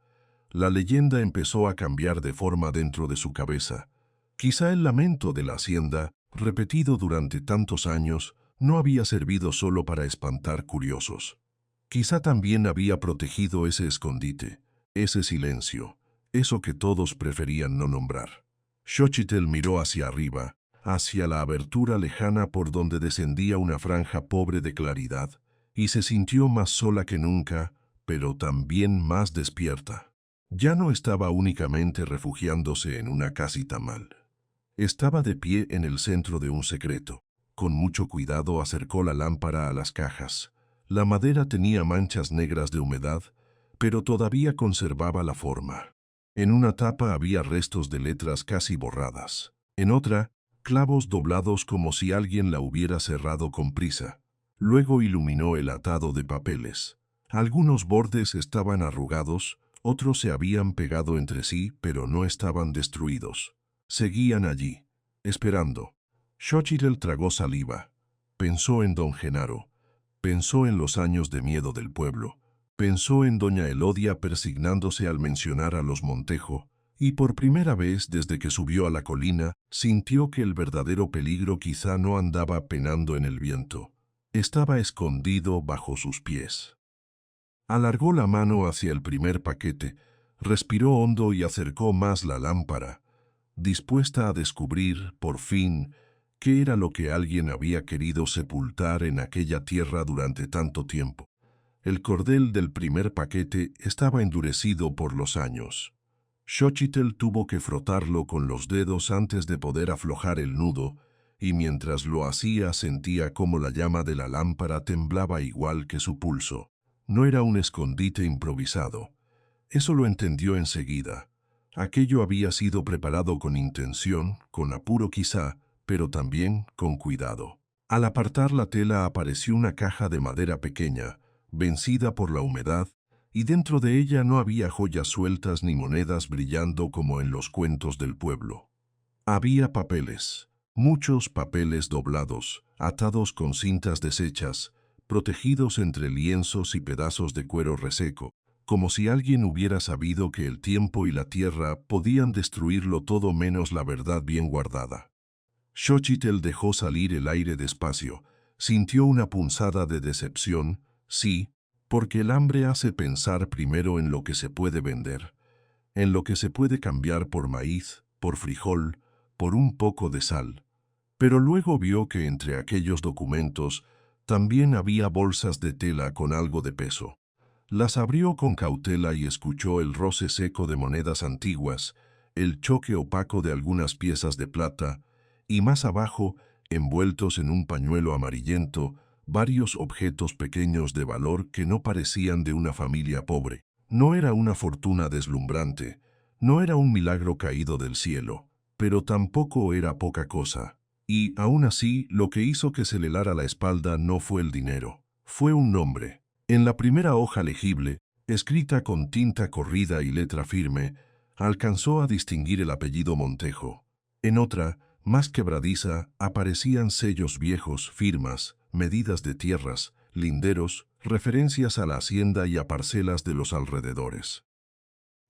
La leyenda empezó a cambiar de forma dentro de su cabeza. Quizá el lamento de la hacienda, repetido durante tantos años, no había servido solo para espantar curiosos. Quizá también había protegido ese escondite, ese silencio, eso que todos preferían no nombrar. Xochitl miró hacia arriba, hacia la abertura lejana por donde descendía una franja pobre de claridad, y se sintió más sola que nunca, pero también más despierta. Ya no estaba únicamente refugiándose en una casita mal. Estaba de pie en el centro de un secreto. Con mucho cuidado acercó la lámpara a las cajas. La madera tenía manchas negras de humedad, pero todavía conservaba la forma. En una tapa había restos de letras casi borradas. En otra, clavos doblados como si alguien la hubiera cerrado con prisa. Luego iluminó el atado de papeles. Algunos bordes estaban arrugados, otros se habían pegado entre sí, pero no estaban destruidos. Seguían allí, esperando. Xochitl tragó saliva. Pensó en don Genaro. Pensó en los años de miedo del pueblo. Pensó en doña Elodia persignándose al mencionar a los Montejo, y por primera vez desde que subió a la colina, sintió que el verdadero peligro quizá no andaba penando en el viento. Estaba escondido bajo sus pies. Alargó la mano hacia el primer paquete, respiró hondo y acercó más la lámpara, dispuesta a descubrir, por fin, qué era lo que alguien había querido sepultar en aquella tierra durante tanto tiempo. El cordel del primer paquete estaba endurecido por los años. Xochitl tuvo que frotarlo con los dedos antes de poder aflojar el nudo, y mientras lo hacía sentía cómo la llama de la lámpara temblaba igual que su pulso. No era un escondite improvisado. Eso lo entendió enseguida. Aquello había sido preparado con intención, con apuro quizá, pero también con cuidado. Al apartar la tela apareció una caja de madera pequeña, vencida por la humedad, y dentro de ella no había joyas sueltas ni monedas brillando como en los cuentos del pueblo. Había papeles, muchos papeles doblados, atados con cintas deshechas, protegidos entre lienzos y pedazos de cuero reseco, como si alguien hubiera sabido que el tiempo y la tierra podían destruirlo todo menos la verdad bien guardada. Xochitl dejó salir el aire despacio, sintió una punzada de decepción, sí, porque el hambre hace pensar primero en lo que se puede vender, en lo que se puede cambiar por maíz, por frijol, por un poco de sal. Pero luego vio que entre aquellos documentos también había bolsas de tela con algo de peso. Las abrió con cautela y escuchó el roce seco de monedas antiguas, el choque opaco de algunas piezas de plata, y más abajo, envueltos en un pañuelo amarillento, varios objetos pequeños de valor que no parecían de una familia pobre. No era una fortuna deslumbrante, no era un milagro caído del cielo, pero tampoco era poca cosa. Y, aún así, lo que hizo que se le helara la espalda no fue el dinero, fue un nombre. En la primera hoja legible, escrita con tinta corrida y letra firme, alcanzó a distinguir el apellido Montejo. En otra, más quebradiza, aparecían sellos viejos, firmas, medidas de tierras, linderos, referencias a la hacienda y a parcelas de los alrededores.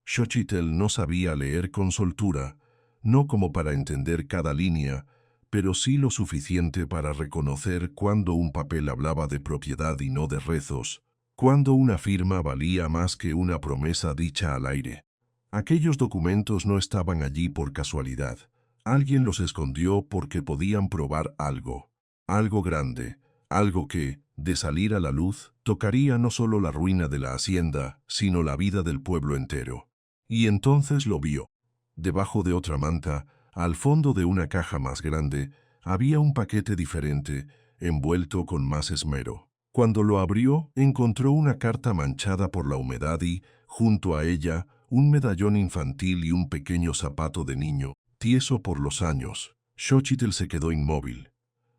Xochitl no sabía leer con soltura, no como para entender cada línea, pero sí lo suficiente para reconocer cuando un papel hablaba de propiedad y no de rezos, cuando una firma valía más que una promesa dicha al aire. Aquellos documentos no estaban allí por casualidad. Alguien los escondió porque podían probar algo grande, algo que, de salir a la luz, tocaría no solo la ruina de la hacienda, sino la vida del pueblo entero. Y entonces lo vio. Debajo de otra manta, al fondo de una caja más grande, había un paquete diferente, envuelto con más esmero. Cuando lo abrió, encontró una carta manchada por la humedad y, junto a ella, un medallón infantil y un pequeño zapato de niño, tieso por los años. Xochitl se quedó inmóvil.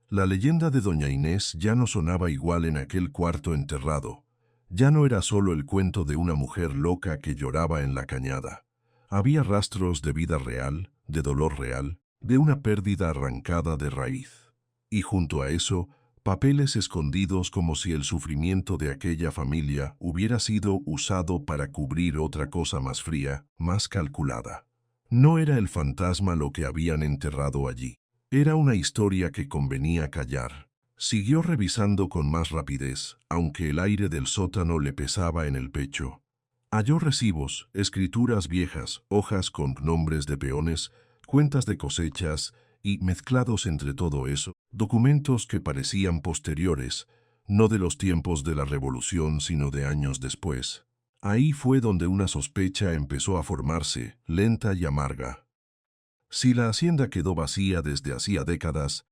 La leyenda de Doña Inés ya no sonaba igual en aquel cuarto enterrado. Ya no era solo el cuento de una mujer loca que lloraba en la cañada. Había rastros de vida real, de dolor real, de una pérdida arrancada de raíz. Y junto a eso, papeles escondidos como si el sufrimiento de aquella familia hubiera sido usado para cubrir otra cosa más fría, más calculada. No era el fantasma lo que habían enterrado allí. Era una historia que convenía callar. Siguió revisando con más rapidez, aunque el aire del sótano le pesaba en el pecho. Halló recibos, escrituras viejas, hojas con nombres de peones, cuentas de cosechas y, mezclados entre todo eso, documentos que parecían posteriores, no de los tiempos de la Revolución, sino de años después. Ahí fue donde una sospecha empezó a formarse, lenta y amarga. Si la hacienda quedó vacía desde hacía décadas,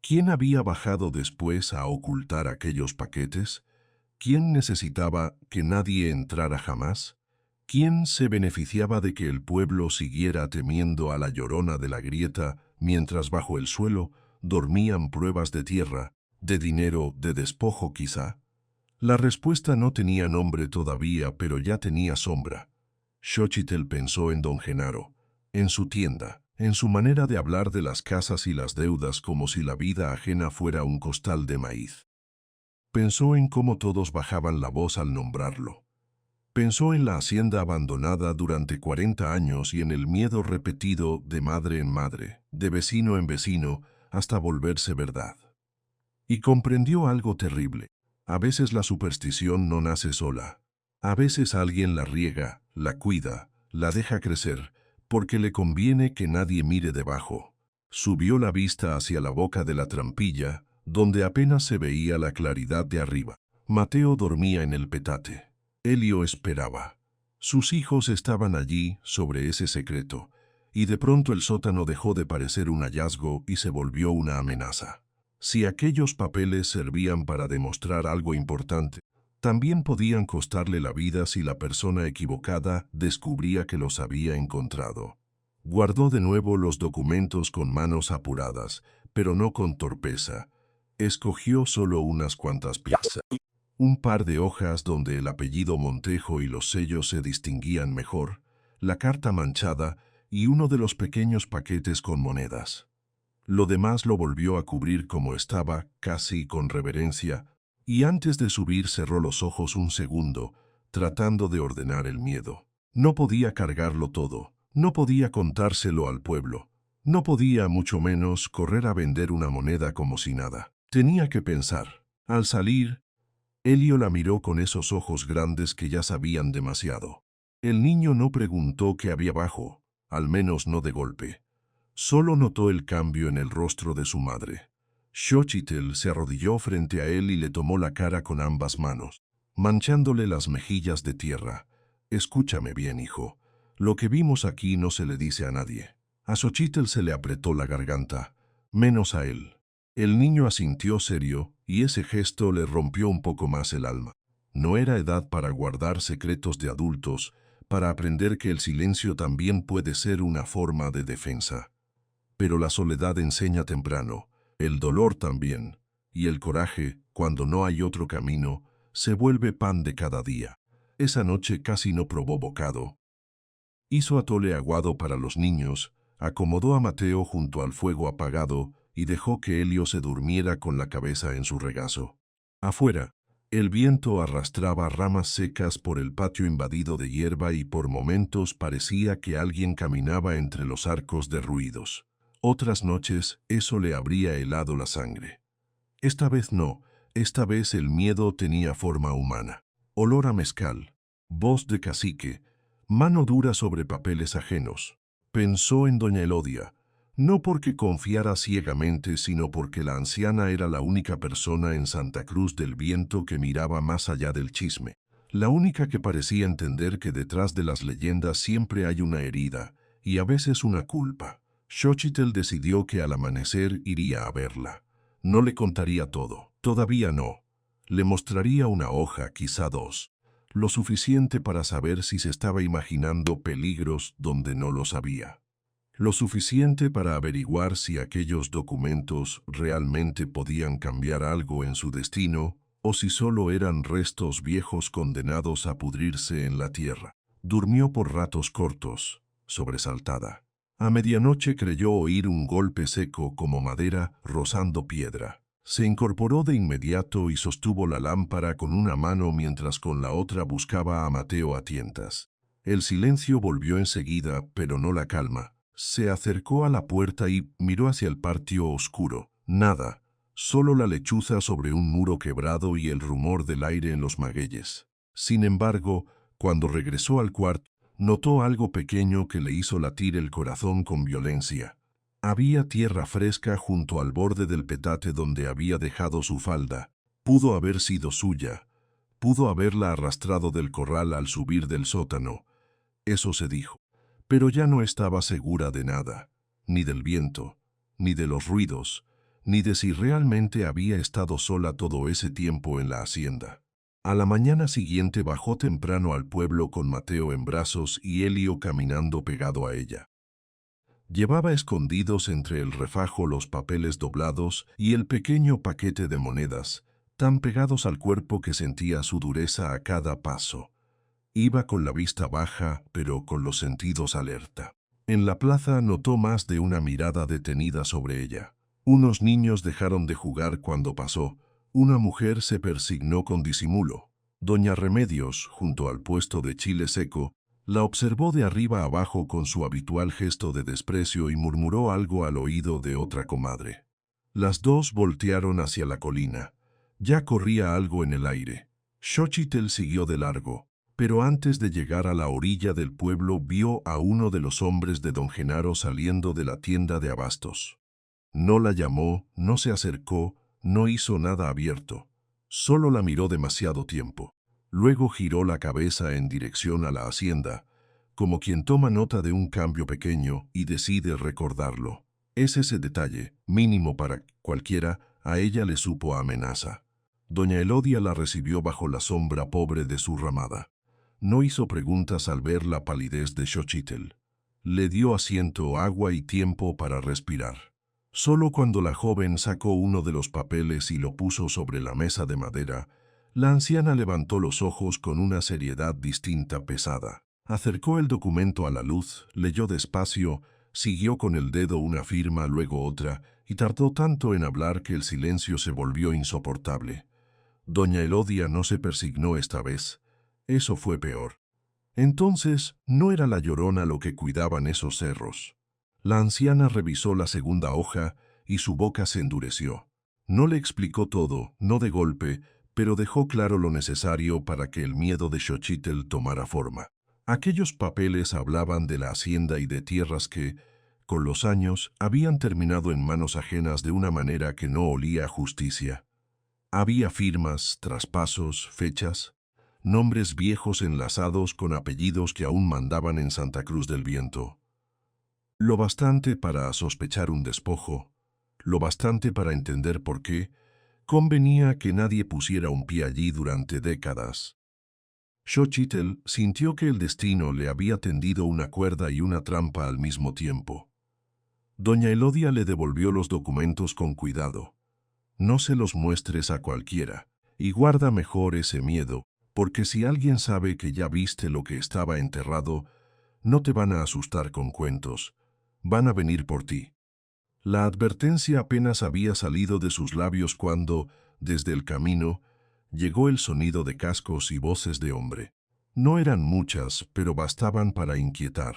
¿quién había bajado después a ocultar aquellos paquetes? ¿Quién necesitaba que nadie entrara jamás? ¿Quién se beneficiaba de que el pueblo siguiera temiendo a la llorona de la grieta mientras bajo el suelo dormían pruebas de tierra, de dinero, de despojo quizá? La respuesta no tenía nombre todavía, pero ya tenía sombra. Xochitl pensó en don Genaro, en su tienda, en su manera de hablar de las casas y las deudas como si la vida ajena fuera un costal de maíz. Pensó en cómo todos bajaban la voz al nombrarlo. Pensó en la hacienda abandonada durante 40 años y en el miedo repetido de madre en madre, de vecino en vecino, hasta volverse verdad. Y comprendió algo terrible. A veces la superstición no nace sola. A veces alguien la riega, la cuida, la deja crecer, porque le conviene que nadie mire debajo. Subió la vista hacia la boca de la trampilla, donde apenas se veía la claridad de arriba. Mateo dormía en el petate. Elio esperaba. Sus hijos estaban allí, sobre ese secreto, y de pronto el sótano dejó de parecer un hallazgo y se volvió una amenaza. Si aquellos papeles servían para demostrar algo importante, también podían costarle la vida si la persona equivocada descubría que los había encontrado. Guardó de nuevo los documentos con manos apuradas, pero no con torpeza. Escogió solo unas cuantas piezas. Un par de hojas donde el apellido Montejo y los sellos se distinguían mejor, la carta manchada y uno de los pequeños paquetes con monedas. Lo demás lo volvió a cubrir como estaba, casi con reverencia, y antes de subir cerró los ojos un segundo, tratando de ordenar el miedo. No podía cargarlo todo, no podía contárselo al pueblo, no podía, mucho menos, correr a vender una moneda como si nada. Tenía que pensar. Al salir, Elio la miró con esos ojos grandes que ya sabían demasiado. El niño no preguntó qué había abajo, al menos no de golpe. Solo notó el cambio en el rostro de su madre. Xochitl se arrodilló frente a él y le tomó la cara con ambas manos, manchándole las mejillas de tierra. «Escúchame bien, hijo. Lo que vimos aquí no se le dice a nadie». A Xochitl se le apretó la garganta, menos a él. El niño asintió serio, y ese gesto le rompió un poco más el alma. No era edad para guardar secretos de adultos, para aprender que el silencio también puede ser una forma de defensa. Pero la soledad enseña temprano, el dolor también, y el coraje, cuando no hay otro camino, se vuelve pan de cada día. Esa noche casi no probó bocado. Hizo atole aguado para los niños, acomodó a Mateo junto al fuego apagado y dejó que Elio se durmiera con la cabeza en su regazo. Afuera, El viento arrastraba ramas secas por el patio invadido de hierba y por momentos parecía que alguien caminaba entre los arcos derruidos. Otras noches eso le habría helado la sangre. Esta vez no, esta vez el miedo tenía forma humana. Olor a mezcal, voz de cacique, mano dura sobre papeles ajenos. Pensó en doña Elodia, no porque confiara ciegamente, sino porque la anciana era la única persona en Santa Cruz del Viento que miraba más allá del chisme. La única que parecía entender que detrás de las leyendas siempre hay una herida, y a veces una culpa. Xochitl decidió que al amanecer iría a verla. No le contaría todo, todavía no. Le mostraría una hoja, quizá dos, lo suficiente para saber si se estaba imaginando peligros donde no los había. Lo suficiente para averiguar si aquellos documentos realmente podían cambiar algo en su destino o si solo eran restos viejos condenados a pudrirse en la tierra. Durmió por ratos cortos, sobresaltada. A medianoche creyó oír un golpe seco como madera rozando piedra. Se incorporó de inmediato y sostuvo la lámpara con una mano mientras con la otra buscaba a Mateo a tientas. El silencio volvió enseguida, pero no la calma. Se acercó a la puerta y miró hacia el patio oscuro. Nada, solo la lechuza sobre un muro quebrado y el rumor del aire en los magueyes. Sin embargo, cuando regresó al cuarto, notó algo pequeño que le hizo latir el corazón con violencia. Había tierra fresca junto al borde del petate donde había dejado su falda. Pudo haber sido suya. Pudo haberla arrastrado del corral al subir del sótano. Eso se dijo. Pero ya no estaba segura de nada, ni del viento, ni de los ruidos, ni de si realmente había estado sola todo ese tiempo en la hacienda. A la mañana siguiente bajó temprano al pueblo con Mateo en brazos y Elio caminando pegado a ella. Llevaba escondidos entre el refajo los papeles doblados y el pequeño paquete de monedas, tan pegados al cuerpo que sentía su dureza a cada paso. Iba con la vista baja, pero con los sentidos alerta. En la plaza notó más de una mirada detenida sobre ella. Unos niños dejaron de jugar cuando pasó. Una mujer se persignó con disimulo. Doña Remedios, junto al puesto de chile seco, la observó de arriba abajo con su habitual gesto de desprecio y murmuró algo al oído de otra comadre. Las dos voltearon hacia la colina. Ya corría algo en el aire. Xochitl siguió de largo, pero antes de llegar a la orilla del pueblo vio a uno de los hombres de don Genaro saliendo de la tienda de abastos. No la llamó, no se acercó, no hizo nada abierto. Solo la miró demasiado tiempo. Luego giró la cabeza en dirección a la hacienda, como quien toma nota de un cambio pequeño y decide recordarlo. Es ese detalle, mínimo para cualquiera, a ella le supo amenaza. Doña Elodia la recibió bajo la sombra pobre de su ramada. No hizo preguntas al ver la palidez de Xochitl. Le dio asiento, agua y tiempo para respirar. Solo cuando la joven sacó uno de los papeles y lo puso sobre la mesa de madera, la anciana levantó los ojos con una seriedad distinta, pesada. Acercó el documento a la luz, leyó despacio, siguió con el dedo una firma, luego otra, y tardó tanto en hablar que el silencio se volvió insoportable. Doña Elodia no se persignó esta vez. Eso fue peor. Entonces, no era la Llorona lo que cuidaban esos cerros. La anciana revisó la segunda hoja y su boca se endureció. No le explicó todo, no de golpe, pero dejó claro lo necesario para que el miedo de Xochitl tomara forma. Aquellos papeles hablaban de la hacienda y de tierras que, con los años, habían terminado en manos ajenas de una manera que no olía a justicia. Había firmas, traspasos, fechas, nombres viejos enlazados con apellidos que aún mandaban en Santa Cruz del Viento. Lo bastante para sospechar un despojo, lo bastante para entender por qué convenía que nadie pusiera un pie allí durante décadas. Xochitl sintió que el destino le había tendido una cuerda y una trampa al mismo tiempo. Doña Elodia le devolvió los documentos con cuidado. No se los muestres a cualquiera, y guarda mejor ese miedo, porque si alguien sabe que ya viste lo que estaba enterrado, no te van a asustar con cuentos, van a venir por ti. La advertencia apenas había salido de sus labios cuando, desde el camino, llegó el sonido de cascos y voces de hombre. No eran muchas, pero bastaban para inquietar.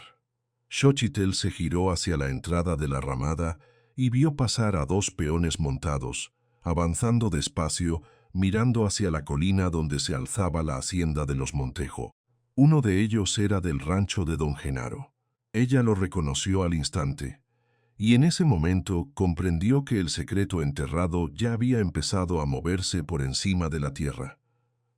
Xochitl se giró hacia la entrada de la ramada y vio pasar a 2 peones montados, avanzando despacio, mirando hacia la colina donde se alzaba la hacienda de los Montejo. Uno de ellos era del rancho de don Genaro. Ella lo reconoció al instante, y en ese momento comprendió que el secreto enterrado ya había empezado a moverse por encima de la tierra.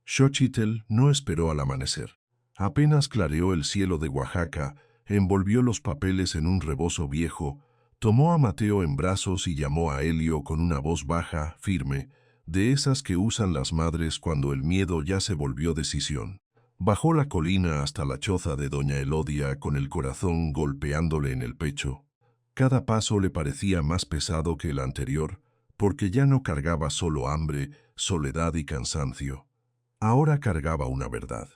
Xochitl no esperó al amanecer. Apenas clareó el cielo de Oaxaca, envolvió los papeles en un rebozo viejo, tomó a Mateo en brazos y llamó a Helio con una voz baja, firme, de esas que usan las madres cuando el miedo ya se volvió decisión. Bajó la colina hasta la choza de doña Elodia con el corazón golpeándole en el pecho. Cada paso le parecía más pesado que el anterior, porque ya no cargaba solo hambre, soledad y cansancio. Ahora cargaba una verdad.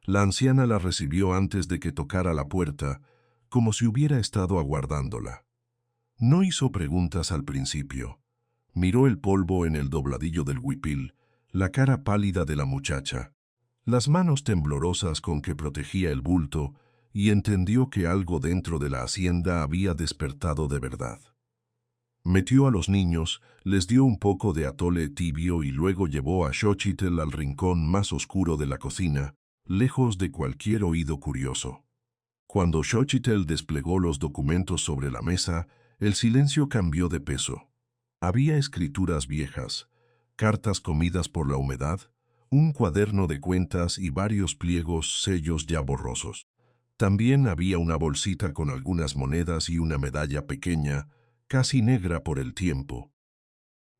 La anciana la recibió antes de que tocara la puerta, como si hubiera estado aguardándola. No hizo preguntas al principio. Miró el polvo en el dobladillo del huipil, la cara pálida de la muchacha, las manos temblorosas con que protegía el bulto, y entendió que algo dentro de la hacienda había despertado de verdad. Metió a los niños, les dio un poco de atole tibio y luego llevó a Xochitl al rincón más oscuro de la cocina, lejos de cualquier oído curioso. Cuando Xochitl desplegó los documentos sobre la mesa, el silencio cambió de peso. Había escrituras viejas, cartas comidas por la humedad, un cuaderno de cuentas y varios pliegos, sellos ya borrosos. También había una bolsita con algunas monedas y una medalla pequeña, casi negra por el tiempo.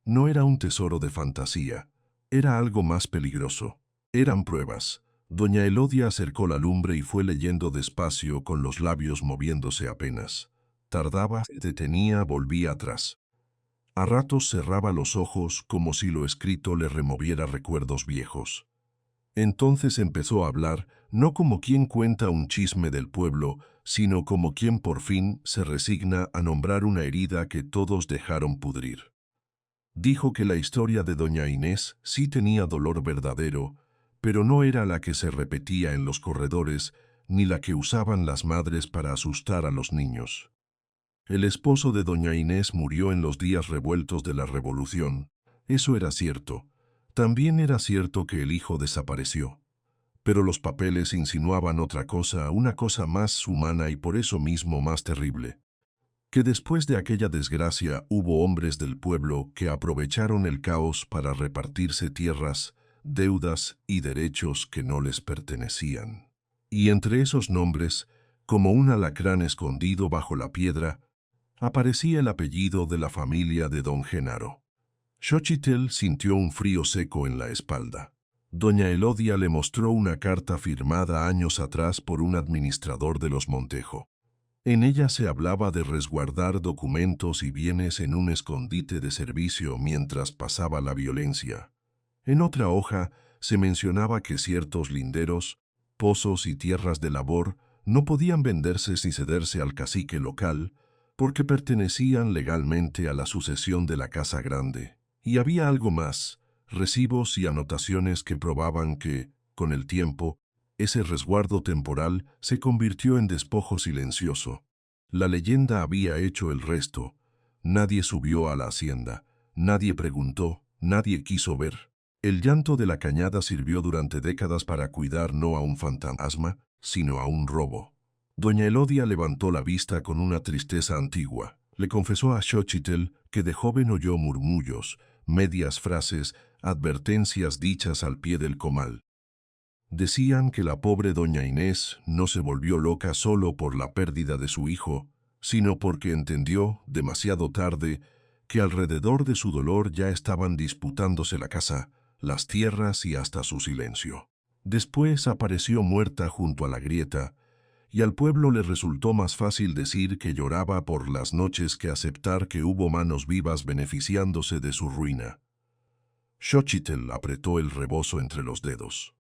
No era un tesoro de fantasía, era algo más peligroso. Eran pruebas. Doña Elodia acercó la lumbre y fue leyendo despacio con los labios moviéndose apenas. Tardaba, se detenía, volvía atrás. A ratos cerraba los ojos como si lo escrito le removiera recuerdos viejos. Entonces empezó a hablar, no como quien cuenta un chisme del pueblo, sino como quien por fin se resigna a nombrar una herida que todos dejaron pudrir. Dijo que la historia de doña Inés sí tenía dolor verdadero, pero no era la que se repetía en los corredores, ni la que usaban las madres para asustar a los niños. El esposo de doña Inés murió en los días revueltos de la Revolución. Eso era cierto. También era cierto que el hijo desapareció. Pero los papeles insinuaban otra cosa, una cosa más humana y por eso mismo más terrible. Que después de aquella desgracia hubo hombres del pueblo que aprovecharon el caos para repartirse tierras, deudas y derechos que no les pertenecían. Y entre esos nombres, como un alacrán escondido bajo la piedra, aparecía el apellido de la familia de don Genaro. Xochitl sintió un frío seco en la espalda. Doña Elodia le mostró una carta firmada años atrás por un administrador de los Montejo. En ella se hablaba de resguardar documentos y bienes en un escondite de servicio mientras pasaba la violencia. En otra hoja se mencionaba que ciertos linderos, pozos y tierras de labor no podían venderse ni cederse al cacique local porque pertenecían legalmente a la sucesión de la Casa Grande. Y había algo más, recibos y anotaciones que probaban que, con el tiempo, ese resguardo temporal se convirtió en despojo silencioso. La leyenda había hecho el resto. Nadie subió a la hacienda, nadie preguntó, nadie quiso ver. El llanto de la cañada sirvió durante décadas para cuidar no a un fantasma, sino a un robo. Doña Elodia levantó la vista con una tristeza antigua. Le confesó a Xochitl que de joven oyó murmullos, medias frases, advertencias dichas al pie del comal. Decían que la pobre doña Inés no se volvió loca solo por la pérdida de su hijo, sino porque entendió, demasiado tarde, que alrededor de su dolor ya estaban disputándose la casa, las tierras y hasta su silencio. Después apareció muerta junto a la grieta, y al pueblo le resultó más fácil decir que lloraba por las noches que aceptar que hubo manos vivas beneficiándose de su ruina. Xochitl apretó el rebozo entre los dedos.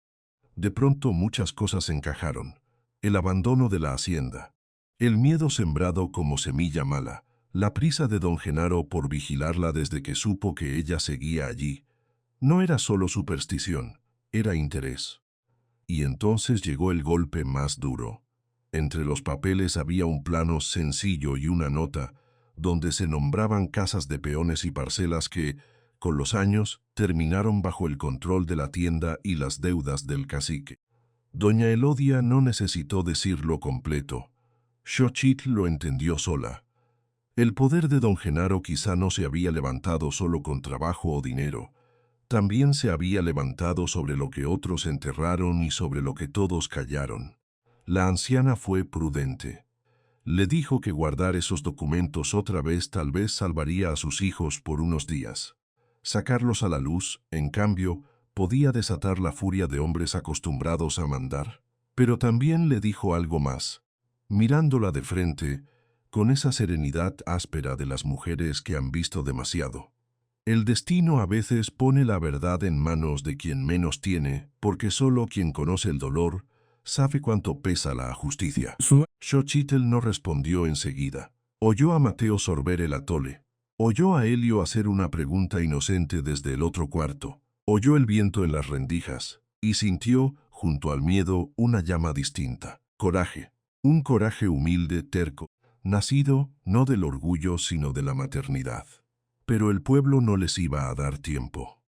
De pronto muchas cosas encajaron. El abandono de la hacienda, el miedo sembrado como semilla mala, la prisa de don Genaro por vigilarla desde que supo que ella seguía allí. No era solo superstición, era interés. Y entonces llegó el golpe más duro. Entre los papeles había un plano sencillo y una nota, donde se nombraban casas de peones y parcelas que, con los años, terminaron bajo el control de la tienda y las deudas del cacique. Doña Elodia no necesitó decirlo completo. Xochitl lo entendió sola. El poder de don Genaro quizá no se había levantado solo con trabajo o dinero. También se había levantado sobre lo que otros enterraron y sobre lo que todos callaron. La anciana fue prudente. Le dijo que guardar esos documentos otra vez tal vez salvaría a sus hijos por unos días. Sacarlos a la luz, en cambio, podía desatar la furia de hombres acostumbrados a mandar. Pero también le dijo algo más. Mirándola de frente, con esa serenidad áspera de las mujeres que han visto demasiado. El destino a veces pone la verdad en manos de quien menos tiene, porque solo quien conoce el dolor sabe cuánto pesa la justicia. Xochitl no respondió enseguida. Oyó a Mateo sorber el atole. Oyó a Helio hacer una pregunta inocente desde el otro cuarto. Oyó el viento en las rendijas y sintió, junto al miedo, una llama distinta. Coraje. Un coraje humilde, terco, nacido no del orgullo sino de la maternidad. Pero el pueblo no les iba a dar tiempo.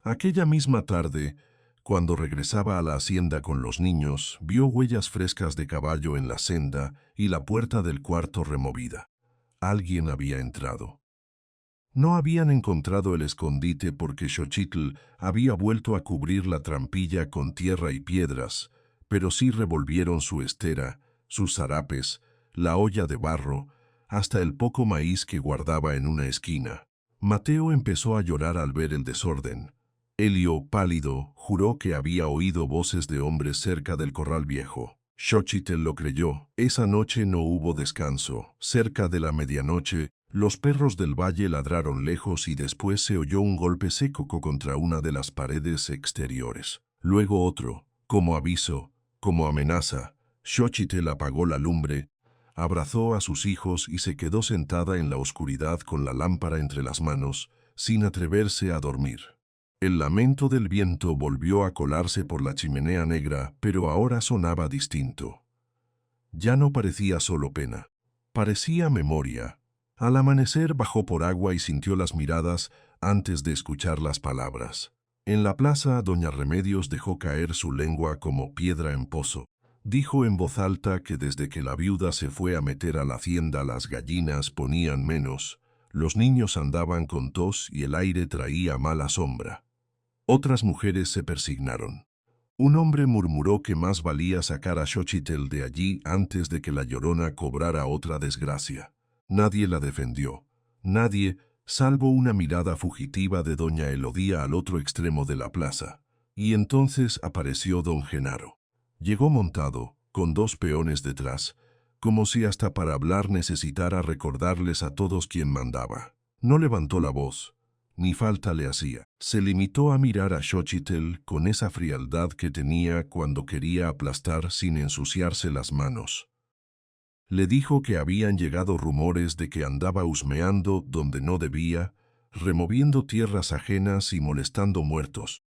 Aquella misma tarde, cuando regresaba a la hacienda con los niños, vio huellas frescas de caballo en la senda y la puerta del cuarto removida. Alguien había entrado. No habían encontrado el escondite porque Xochitl había vuelto a cubrir la trampilla con tierra y piedras, pero sí revolvieron su estera, sus zarapes, la olla de barro, hasta el poco maíz que guardaba en una esquina. Mateo empezó a llorar al ver el desorden. Helio, pálido, juró que había oído voces de hombres cerca del corral viejo. Xochitl lo creyó. Esa noche no hubo descanso. Cerca de la medianoche, los perros del valle ladraron lejos y después se oyó un golpe seco contra una de las paredes exteriores. Luego otro, como aviso, como amenaza. Xochitl apagó la lumbre, abrazó a sus hijos y se quedó sentada en la oscuridad con la lámpara entre las manos, sin atreverse a dormir. El lamento del viento volvió a colarse por la chimenea negra, pero ahora sonaba distinto. Ya no parecía solo pena, parecía memoria. Al amanecer bajó por agua y sintió las miradas antes de escuchar las palabras. En la plaza, doña Remedios dejó caer su lengua como piedra en pozo. Dijo en voz alta que desde que la viuda se fue a meter a la hacienda las gallinas ponían menos, los niños andaban con tos y el aire traía mala sombra. Otras mujeres se persignaron. Un hombre murmuró que más valía sacar a Xochitl de allí antes de que la Llorona cobrara otra desgracia. Nadie la defendió. Nadie, salvo una mirada fugitiva de doña Elodía al otro extremo de la plaza. Y entonces apareció don Genaro. Llegó montado, con 2 peones detrás, como si hasta para hablar necesitara recordarles a todos quién mandaba. No levantó la voz, ni falta le hacía. Se limitó a mirar a Xochitl con esa frialdad que tenía cuando quería aplastar sin ensuciarse las manos. Le dijo que habían llegado rumores de que andaba husmeando donde no debía, removiendo tierras ajenas y molestando muertos,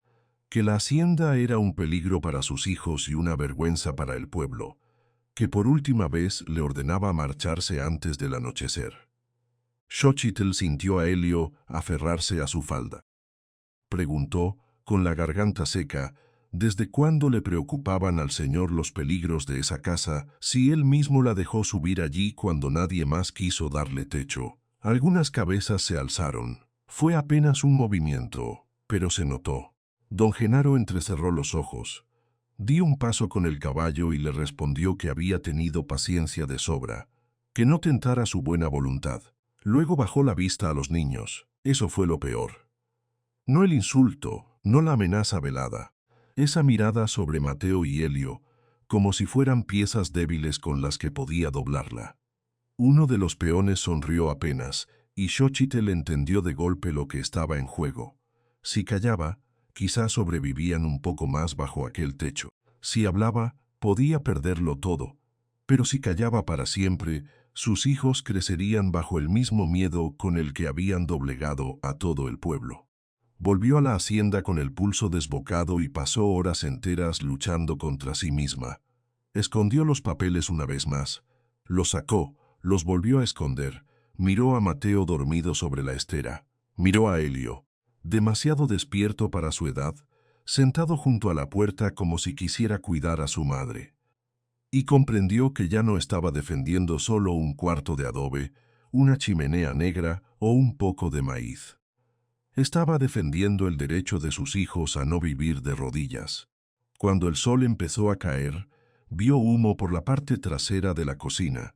que la hacienda era un peligro para sus hijos y una vergüenza para el pueblo, que por última vez le ordenaba marcharse antes del anochecer. Xochitl sintió a Helio aferrarse a su falda. Preguntó, con la garganta seca, desde cuándo le preocupaban al señor los peligros de esa casa, si él mismo la dejó subir allí cuando nadie más quiso darle techo. Algunas cabezas se alzaron. Fue apenas un movimiento, pero se notó. Don Genaro entrecerró los ojos. Dio un paso con el caballo y le respondió que había tenido paciencia de sobra, que no tentara su buena voluntad. Luego bajó la vista a los niños. Eso fue lo peor. No el insulto, no la amenaza velada. Esa mirada sobre Mateo y Helio, como si fueran piezas débiles con las que podía doblarla. Uno de los peones sonrió apenas, y Xochitl entendió de golpe lo que estaba en juego. Si callaba, quizás sobrevivían un poco más bajo aquel techo. Si hablaba, podía perderlo todo. Pero si callaba para siempre, sus hijos crecerían bajo el mismo miedo con el que habían doblegado a todo el pueblo. Volvió a la hacienda con el pulso desbocado y pasó horas enteras luchando contra sí misma. Escondió los papeles una vez más. Los sacó, los volvió a esconder. Miró a Mateo dormido sobre la estera. Miró a Elio, demasiado despierto para su edad, sentado junto a la puerta como si quisiera cuidar a su madre. Y comprendió que ya no estaba defendiendo solo un cuarto de adobe, una chimenea negra o un poco de maíz. Estaba defendiendo el derecho de sus hijos a no vivir de rodillas. Cuando el sol empezó a caer, vio humo por la parte trasera de la cocina.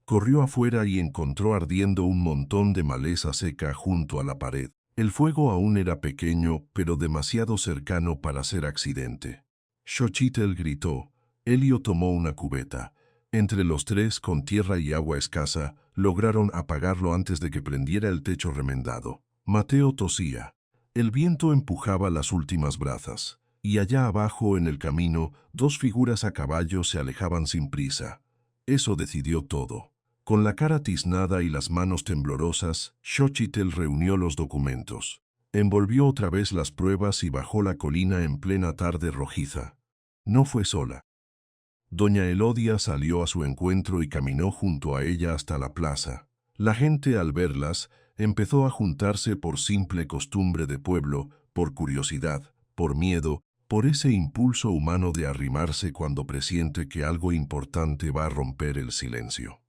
Corrió afuera y encontró ardiendo un montón de maleza seca junto a la pared. El fuego aún era pequeño, pero demasiado cercano para ser accidente. Xochitl gritó. Elio tomó una cubeta. Entre los tres, con tierra y agua escasa, lograron apagarlo antes de que prendiera el techo remendado. Mateo tosía. El viento empujaba las últimas brazas, y allá abajo en el camino, dos figuras a caballo se alejaban sin prisa. Eso decidió todo. Con la cara tiznada y las manos temblorosas, Xochitl reunió los documentos. Envolvió otra vez las pruebas y bajó la colina en plena tarde rojiza. No fue sola. Doña Elodia salió a su encuentro y caminó junto a ella hasta la plaza. La gente, al verlas, empezó a juntarse por simple costumbre de pueblo, por curiosidad, por miedo, por ese impulso humano de arrimarse cuando presiente que algo importante va a romper el silencio.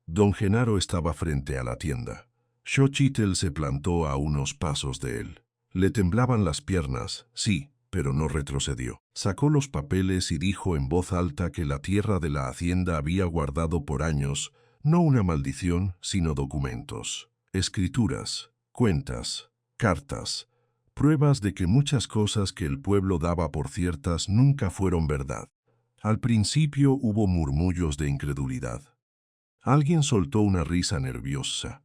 Don Genaro estaba frente a la tienda. Xochitl se plantó a unos pasos de él. Le temblaban las piernas, sí, pero no retrocedió. Sacó los papeles y dijo en voz alta que la tierra de la hacienda había guardado por años, no una maldición, sino documentos, escrituras, cuentas, cartas, pruebas de que muchas cosas que el pueblo daba por ciertas nunca fueron verdad. Al principio hubo murmullos de incredulidad. Alguien soltó una risa nerviosa.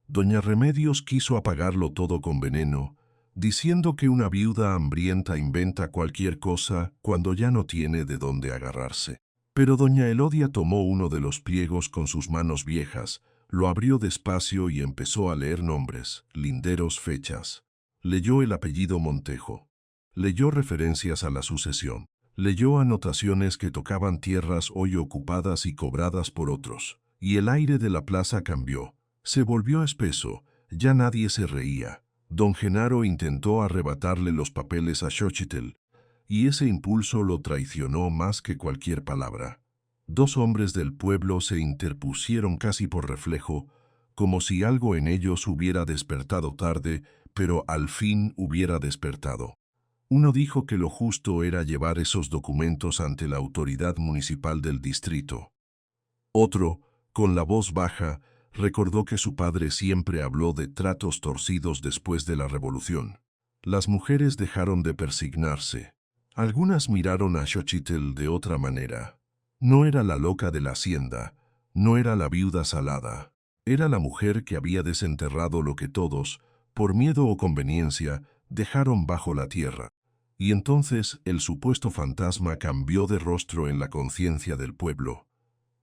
Doña Remedios quiso apagarlo todo con veneno, diciendo que una viuda hambrienta inventa cualquier cosa cuando ya no tiene de dónde agarrarse. Pero doña Elodia tomó uno de los pliegos con sus manos viejas, lo abrió despacio y empezó a leer nombres, linderos, fechas. Leyó el apellido Montejo. Leyó referencias a la sucesión. Leyó anotaciones que tocaban tierras hoy ocupadas y cobradas por otros. Y el aire de la plaza cambió. Se volvió espeso. Ya nadie se reía. Don Genaro intentó arrebatarle los papeles a Xochitl, y ese impulso lo traicionó más que cualquier palabra. Dos hombres del pueblo se interpusieron casi por reflejo, como si algo en ellos hubiera despertado tarde, pero al fin hubiera despertado. Uno dijo que lo justo era llevar esos documentos ante la autoridad municipal del distrito. Otro, con la voz baja, recordó que su padre siempre habló de tratos torcidos después de la revolución. Las mujeres dejaron de persignarse. Algunas miraron a Xochitl de otra manera. No era la loca de la hacienda, no era la viuda salada. Era la mujer que había desenterrado lo que todos, por miedo o conveniencia, dejaron bajo la tierra. Y entonces el supuesto fantasma cambió de rostro en la conciencia del pueblo.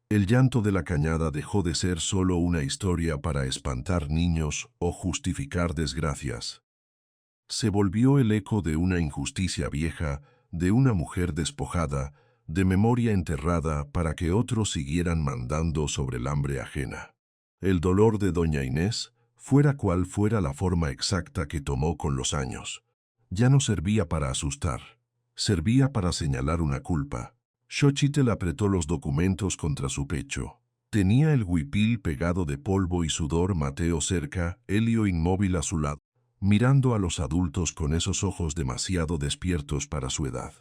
El llanto de la cañada dejó de ser solo una historia para espantar niños o justificar desgracias. Se volvió el eco de una injusticia vieja, de una mujer despojada, de memoria enterrada para que otros siguieran mandando sobre el hambre ajena. El dolor de doña Inés, fuera cual fuera la forma exacta que tomó con los años, ya no servía para asustar, servía para señalar una culpa. Xochitl apretó los documentos contra su pecho. Tenía el huipil pegado de polvo y sudor, Mateo cerca, Elio inmóvil a su lado, mirando a los adultos con esos ojos demasiado despiertos para su edad.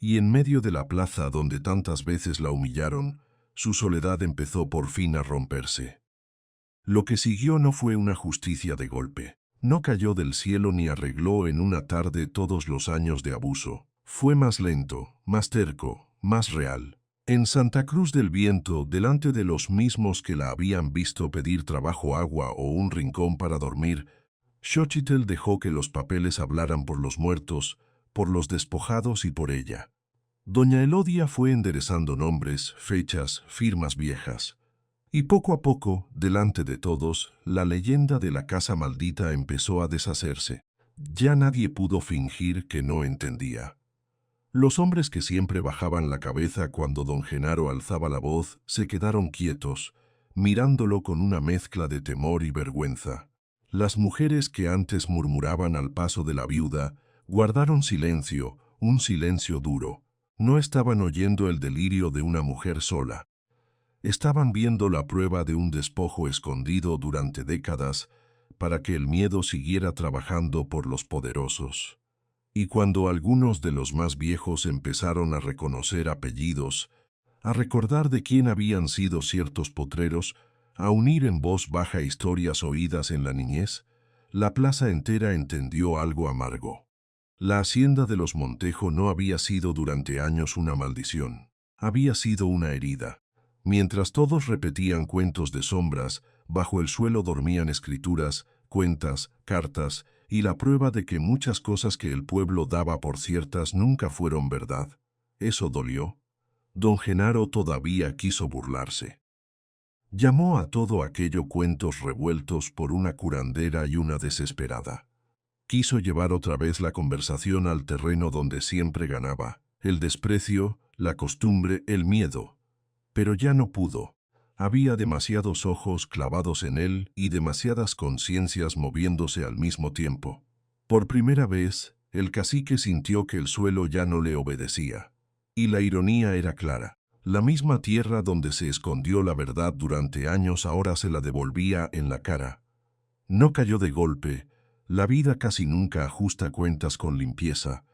Y en medio de la plaza donde tantas veces la humillaron, su soledad empezó por fin a romperse. Lo que siguió no fue una justicia de golpe. No cayó del cielo ni arregló en una tarde todos los años de abuso. Fue más lento, más terco, más real. En Santa Cruz del Viento, delante de los mismos que la habían visto pedir trabajo, agua o un rincón para dormir, Xochitl dejó que los papeles hablaran por los muertos, por los despojados y por ella. Doña Elodia fue enderezando nombres, fechas, firmas viejas. Y poco a poco, delante de todos, la leyenda de la casa maldita empezó a deshacerse. Ya nadie pudo fingir que no entendía. Los hombres que siempre bajaban la cabeza cuando don Genaro alzaba la voz se quedaron quietos, mirándolo con una mezcla de temor y vergüenza. Las mujeres que antes murmuraban al paso de la viuda guardaron silencio, un silencio duro. No estaban oyendo el delirio de una mujer sola. Estaban viendo la prueba de un despojo escondido durante décadas para que el miedo siguiera trabajando por los poderosos. Y cuando algunos de los más viejos empezaron a reconocer apellidos, a recordar de quién habían sido ciertos potreros, a unir en voz baja historias oídas en la niñez, la plaza entera entendió algo amargo. La hacienda de los Montejo no había sido durante años una maldición, había sido una herida. Mientras todos repetían cuentos de sombras, bajo el suelo dormían escrituras, cuentas, cartas, y la prueba de que muchas cosas que el pueblo daba por ciertas nunca fueron verdad. Eso dolió. Don Genaro todavía quiso burlarse. Llamó a todo aquello cuentos revueltos por una curandera y una desesperada. Quiso llevar otra vez la conversación al terreno donde siempre ganaba, el desprecio, la costumbre, el miedo. Pero ya no pudo. Había demasiados ojos clavados en él y demasiadas conciencias moviéndose al mismo tiempo. Por primera vez, el cacique sintió que el suelo ya no le obedecía. Y la ironía era clara. La misma tierra donde se escondió la verdad durante años ahora se la devolvía en la cara. No cayó de golpe. La vida casi nunca ajusta cuentas con limpieza,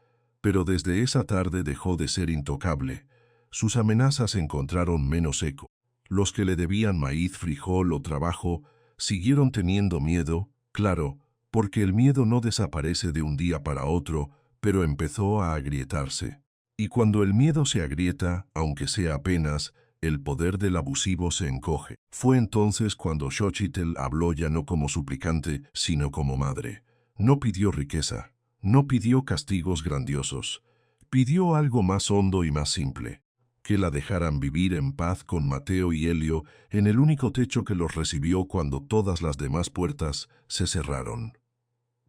pero desde esa tarde dejó de ser intocable. Sus amenazas encontraron menos eco. Los que le debían maíz, frijol o trabajo siguieron teniendo miedo, claro, porque el miedo no desaparece de un día para otro, pero empezó a agrietarse. Y cuando el miedo se agrieta, aunque sea apenas, el poder del abusivo se encoge. Fue entonces cuando Xochitl habló ya no como suplicante, sino como madre. No pidió riqueza, no pidió castigos grandiosos, pidió algo más hondo y más simple. Que la dejaran vivir en paz con Mateo y Helio en el único techo que los recibió cuando todas las demás puertas se cerraron.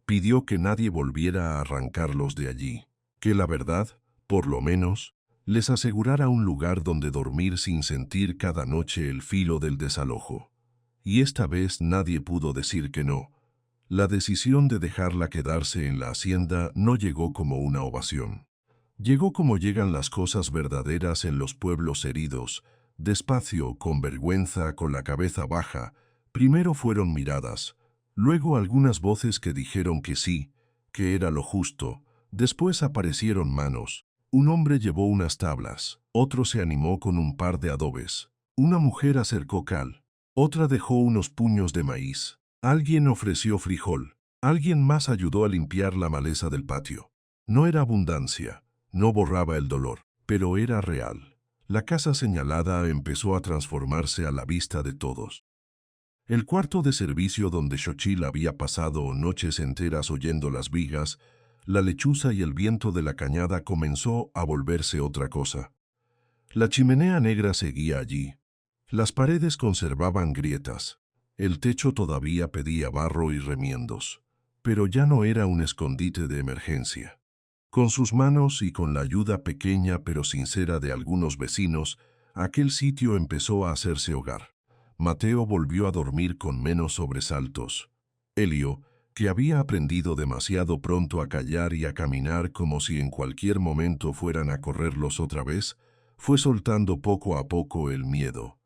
Pidió que nadie volviera a arrancarlos de allí, que la verdad, por lo menos, les asegurara un lugar donde dormir sin sentir cada noche el filo del desalojo. Y esta vez nadie pudo decir que no. La decisión de dejarla quedarse en la hacienda no llegó como una ovación. Llegó como llegan las cosas verdaderas en los pueblos heridos, despacio, con vergüenza, con la cabeza baja. Primero fueron miradas, luego algunas voces que dijeron que sí, que era lo justo. Después aparecieron manos. Un hombre llevó unas tablas, otro se animó con un par de adobes. Una mujer acercó cal, otra dejó unos puños de maíz. Alguien ofreció frijol, alguien más ayudó a limpiar la maleza del patio. No era abundancia. No borraba el dolor, pero era real. La casa señalada empezó a transformarse a la vista de todos. El cuarto de servicio donde Xochitl había pasado noches enteras oyendo las vigas, la lechuza y el viento de la cañada comenzó a volverse otra cosa. La chimenea negra seguía allí. Las paredes conservaban grietas. El techo todavía pedía barro y remiendos. Pero ya no era un escondite de emergencia. Con sus manos y con la ayuda pequeña pero sincera de algunos vecinos, aquel sitio empezó a hacerse hogar. Mateo volvió a dormir con menos sobresaltos. Helio, que había aprendido demasiado pronto a callar y a caminar como si en cualquier momento fueran a correrlos otra vez, fue soltando poco a poco el miedo.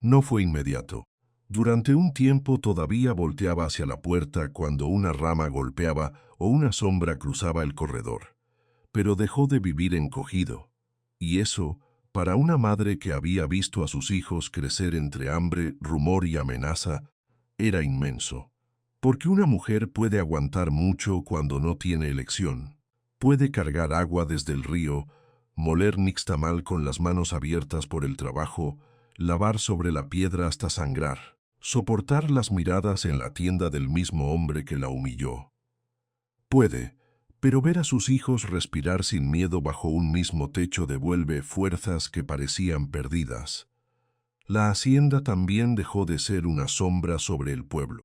No fue inmediato. Durante un tiempo todavía volteaba hacia la puerta cuando una rama golpeaba o una sombra cruzaba el corredor. Pero dejó de vivir encogido. Y eso, para una madre que había visto a sus hijos crecer entre hambre, rumor y amenaza, era inmenso. Porque una mujer puede aguantar mucho cuando no tiene elección. Puede cargar agua desde el río, moler nixtamal con las manos abiertas por el trabajo, lavar sobre la piedra hasta sangrar, soportar las miradas en la tienda del mismo hombre que la humilló. Puede, pero ver a sus hijos respirar sin miedo bajo un mismo techo devuelve fuerzas que parecían perdidas. La hacienda también dejó de ser una sombra sobre el pueblo.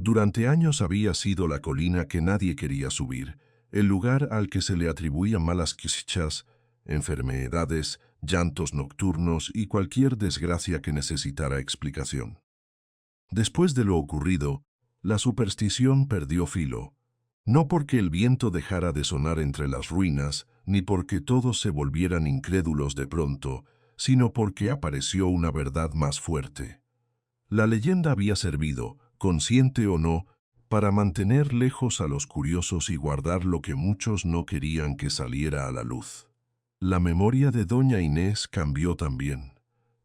Durante años había sido la colina que nadie quería subir, el lugar al que se le atribuían malas cosechas, enfermedades, llantos nocturnos y cualquier desgracia que necesitara explicación. Después de lo ocurrido, la superstición perdió filo, no porque el viento dejara de sonar entre las ruinas, ni porque todos se volvieran incrédulos de pronto, sino porque apareció una verdad más fuerte. La leyenda había servido, consciente o no, para mantener lejos a los curiosos y guardar lo que muchos no querían que saliera a la luz. La memoria de doña Inés cambió también.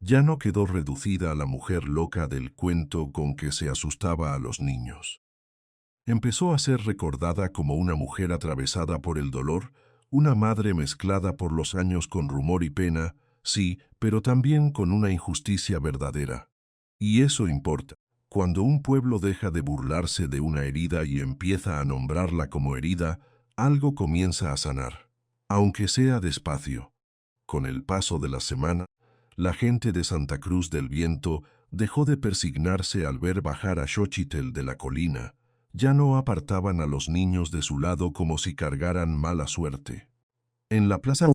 Ya no quedó reducida a la mujer loca del cuento con que se asustaba a los niños. Empezó a ser recordada como una mujer atravesada por el dolor, una madre mezclada por los años con rumor y pena, sí, pero también con una injusticia verdadera. Y eso importa. Cuando un pueblo deja de burlarse de una herida y empieza a nombrarla como herida, algo comienza a sanar, aunque sea despacio. Con el paso de la semana, la gente de Santa Cruz del Viento dejó de persignarse al ver bajar a Xochitl de la colina. Ya no apartaban a los niños de su lado como si cargaran mala suerte. En la plaza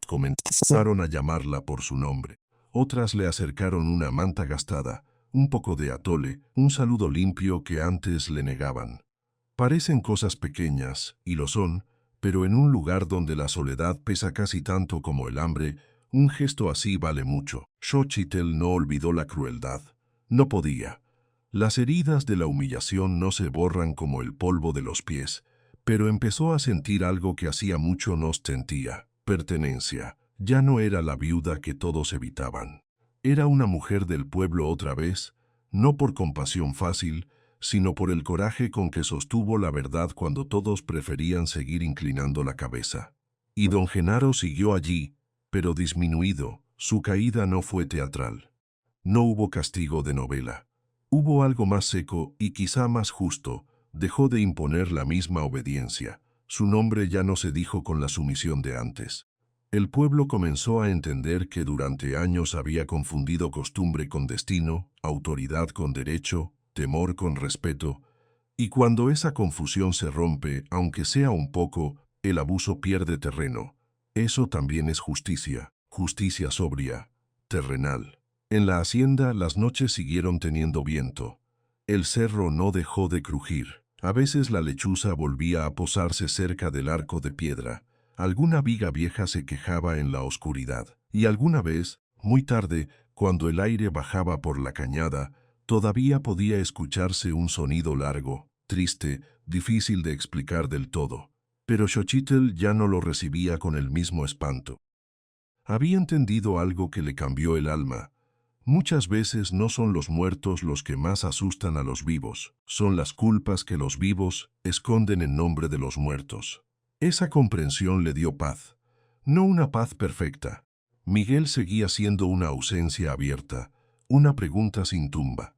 comenzaron a llamarla por su nombre. Otras le acercaron una manta gastada, un poco de atole, un saludo limpio que antes le negaban. Parecen cosas pequeñas, y lo son, pero en un lugar donde la soledad pesa casi tanto como el hambre, un gesto así vale mucho. Xochitl no olvidó la crueldad. No podía. Las heridas de la humillación no se borran como el polvo de los pies, pero empezó a sentir algo que hacía mucho no sentía: pertenencia. Ya no era la viuda que todos evitaban. Era una mujer del pueblo otra vez, no por compasión fácil, sino por el coraje con que sostuvo la verdad cuando todos preferían seguir inclinando la cabeza. Y don Genaro siguió allí, pero disminuido. Su caída no fue teatral. No hubo castigo de novela. Hubo algo más seco y quizá más justo. Dejó de imponer la misma obediencia. Su nombre ya no se dijo con la sumisión de antes. El pueblo comenzó a entender que durante años había confundido costumbre con destino, autoridad con derecho, temor con respeto, y cuando esa confusión se rompe, aunque sea un poco, el abuso pierde terreno. Eso también es justicia, justicia sobria, terrenal. En la hacienda las noches siguieron teniendo viento. El cerro no dejó de crujir. A veces la lechuza volvía a posarse cerca del arco de piedra. Alguna viga vieja se quejaba en la oscuridad. Y alguna vez, muy tarde, cuando el aire bajaba por la cañada, todavía podía escucharse un sonido largo, triste, difícil de explicar del todo. Pero Xochitl ya no lo recibía con el mismo espanto. Había entendido algo que le cambió el alma. Muchas veces no son los muertos los que más asustan a los vivos, son las culpas que los vivos esconden en nombre de los muertos. Esa comprensión le dio paz. No una paz perfecta. Miguel seguía siendo una ausencia abierta, una pregunta sin tumba.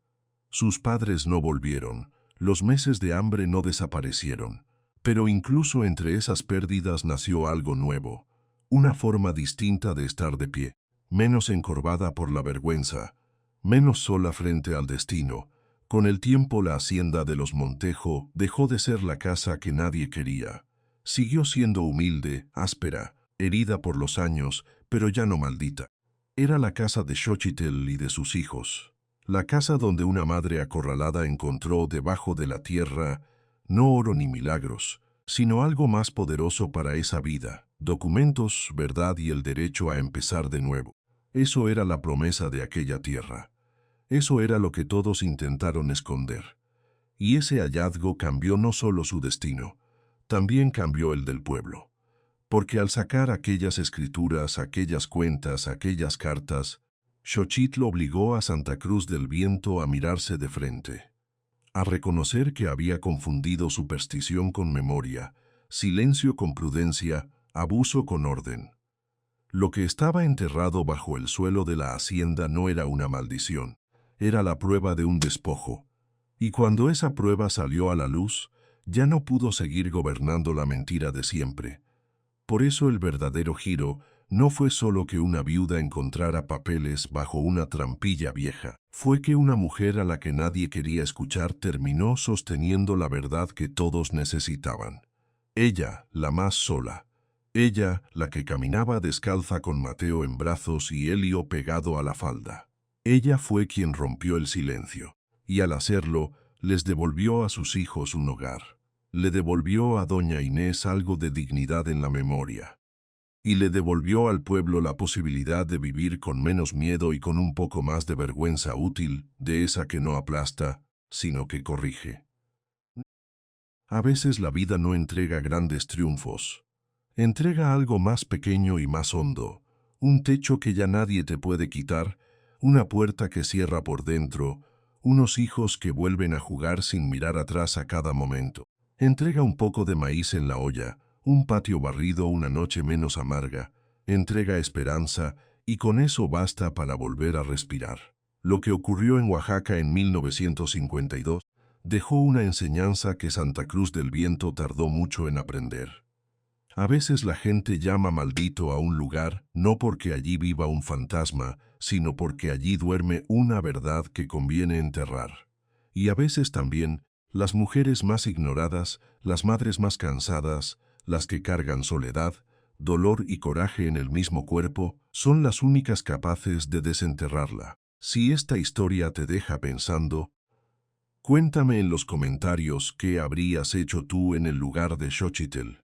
Sus padres no volvieron, los meses de hambre no desaparecieron, pero incluso entre esas pérdidas nació algo nuevo, una forma distinta de estar de pie, menos encorvada por la vergüenza, menos sola frente al destino. Con el tiempo la hacienda de los Montejo dejó de ser la casa que nadie quería. Siguió siendo humilde, áspera, herida por los años, pero ya no maldita. Era la casa de Xochitl y de sus hijos. La casa donde una madre acorralada encontró debajo de la tierra no oro ni milagros, sino algo más poderoso para esa vida: documentos, verdad y el derecho a empezar de nuevo. Eso era la promesa de aquella tierra. Eso era lo que todos intentaron esconder. Y ese hallazgo cambió no solo su destino, también cambió el del pueblo. Porque al sacar aquellas escrituras, aquellas cuentas, aquellas cartas, Xochitl obligó a Santa Cruz del Viento a mirarse de frente, a reconocer que había confundido superstición con memoria, silencio con prudencia, abuso con orden. Lo que estaba enterrado bajo el suelo de la hacienda no era una maldición, era la prueba de un despojo. Y cuando esa prueba salió a la luz, ya no pudo seguir gobernando la mentira de siempre. Por eso el verdadero giro No fue solo que una viuda encontrara papeles bajo una trampilla vieja, fue que una mujer a la que nadie quería escuchar terminó sosteniendo la verdad que todos necesitaban. Ella, la más sola. Ella, la que caminaba descalza con Mateo en brazos y Elio pegado a la falda. Ella fue quien rompió el silencio, y al hacerlo, les devolvió a sus hijos un hogar. Le devolvió a doña Inés algo de dignidad en la memoria. Y le devolvió al pueblo la posibilidad de vivir con menos miedo y con un poco más de vergüenza útil, de esa que no aplasta, sino que corrige. A veces la vida no entrega grandes triunfos. Entrega algo más pequeño y más hondo, un techo que ya nadie te puede quitar, una puerta que cierra por dentro, unos hijos que vuelven a jugar sin mirar atrás a cada momento. Entrega un poco de maíz en la olla, un patio barrido una noche menos amarga, entrega esperanza y con eso basta para volver a respirar. Lo que ocurrió en Oaxaca en 1952 dejó una enseñanza que Santa Cruz del Viento tardó mucho en aprender. A veces la gente llama maldito a un lugar no porque allí viva un fantasma, sino porque allí duerme una verdad que conviene enterrar. Y a veces también, las mujeres más ignoradas, las madres más cansadas, las que cargan soledad, dolor y coraje en el mismo cuerpo, son las únicas capaces de desenterrarla. Si esta historia te deja pensando, cuéntame en los comentarios qué habrías hecho tú en el lugar de Xochitl.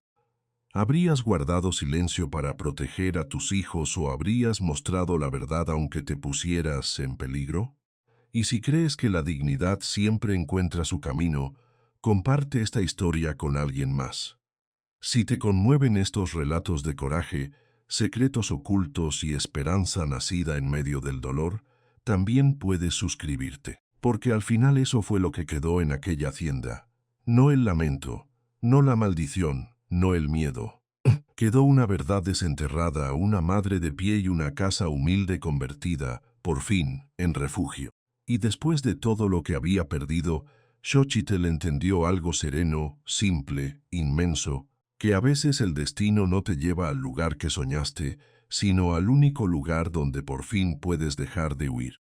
¿Habrías guardado silencio para proteger a tus hijos o habrías mostrado la verdad aunque te pusieras en peligro? Y si crees que la dignidad siempre encuentra su camino, comparte esta historia con alguien más. Si te conmueven estos relatos de coraje, secretos ocultos y esperanza nacida en medio del dolor, también puedes suscribirte, porque al final eso fue lo que quedó en aquella hacienda. No el lamento, no la maldición, no el miedo. Quedó una verdad desenterrada, una madre de pie y una casa humilde convertida, por fin, en refugio. Y después de todo lo que había perdido, Xochitl entendió algo sereno, simple, inmenso, que a veces el destino no te lleva al lugar que soñaste, sino al único lugar donde por fin puedes dejar de huir.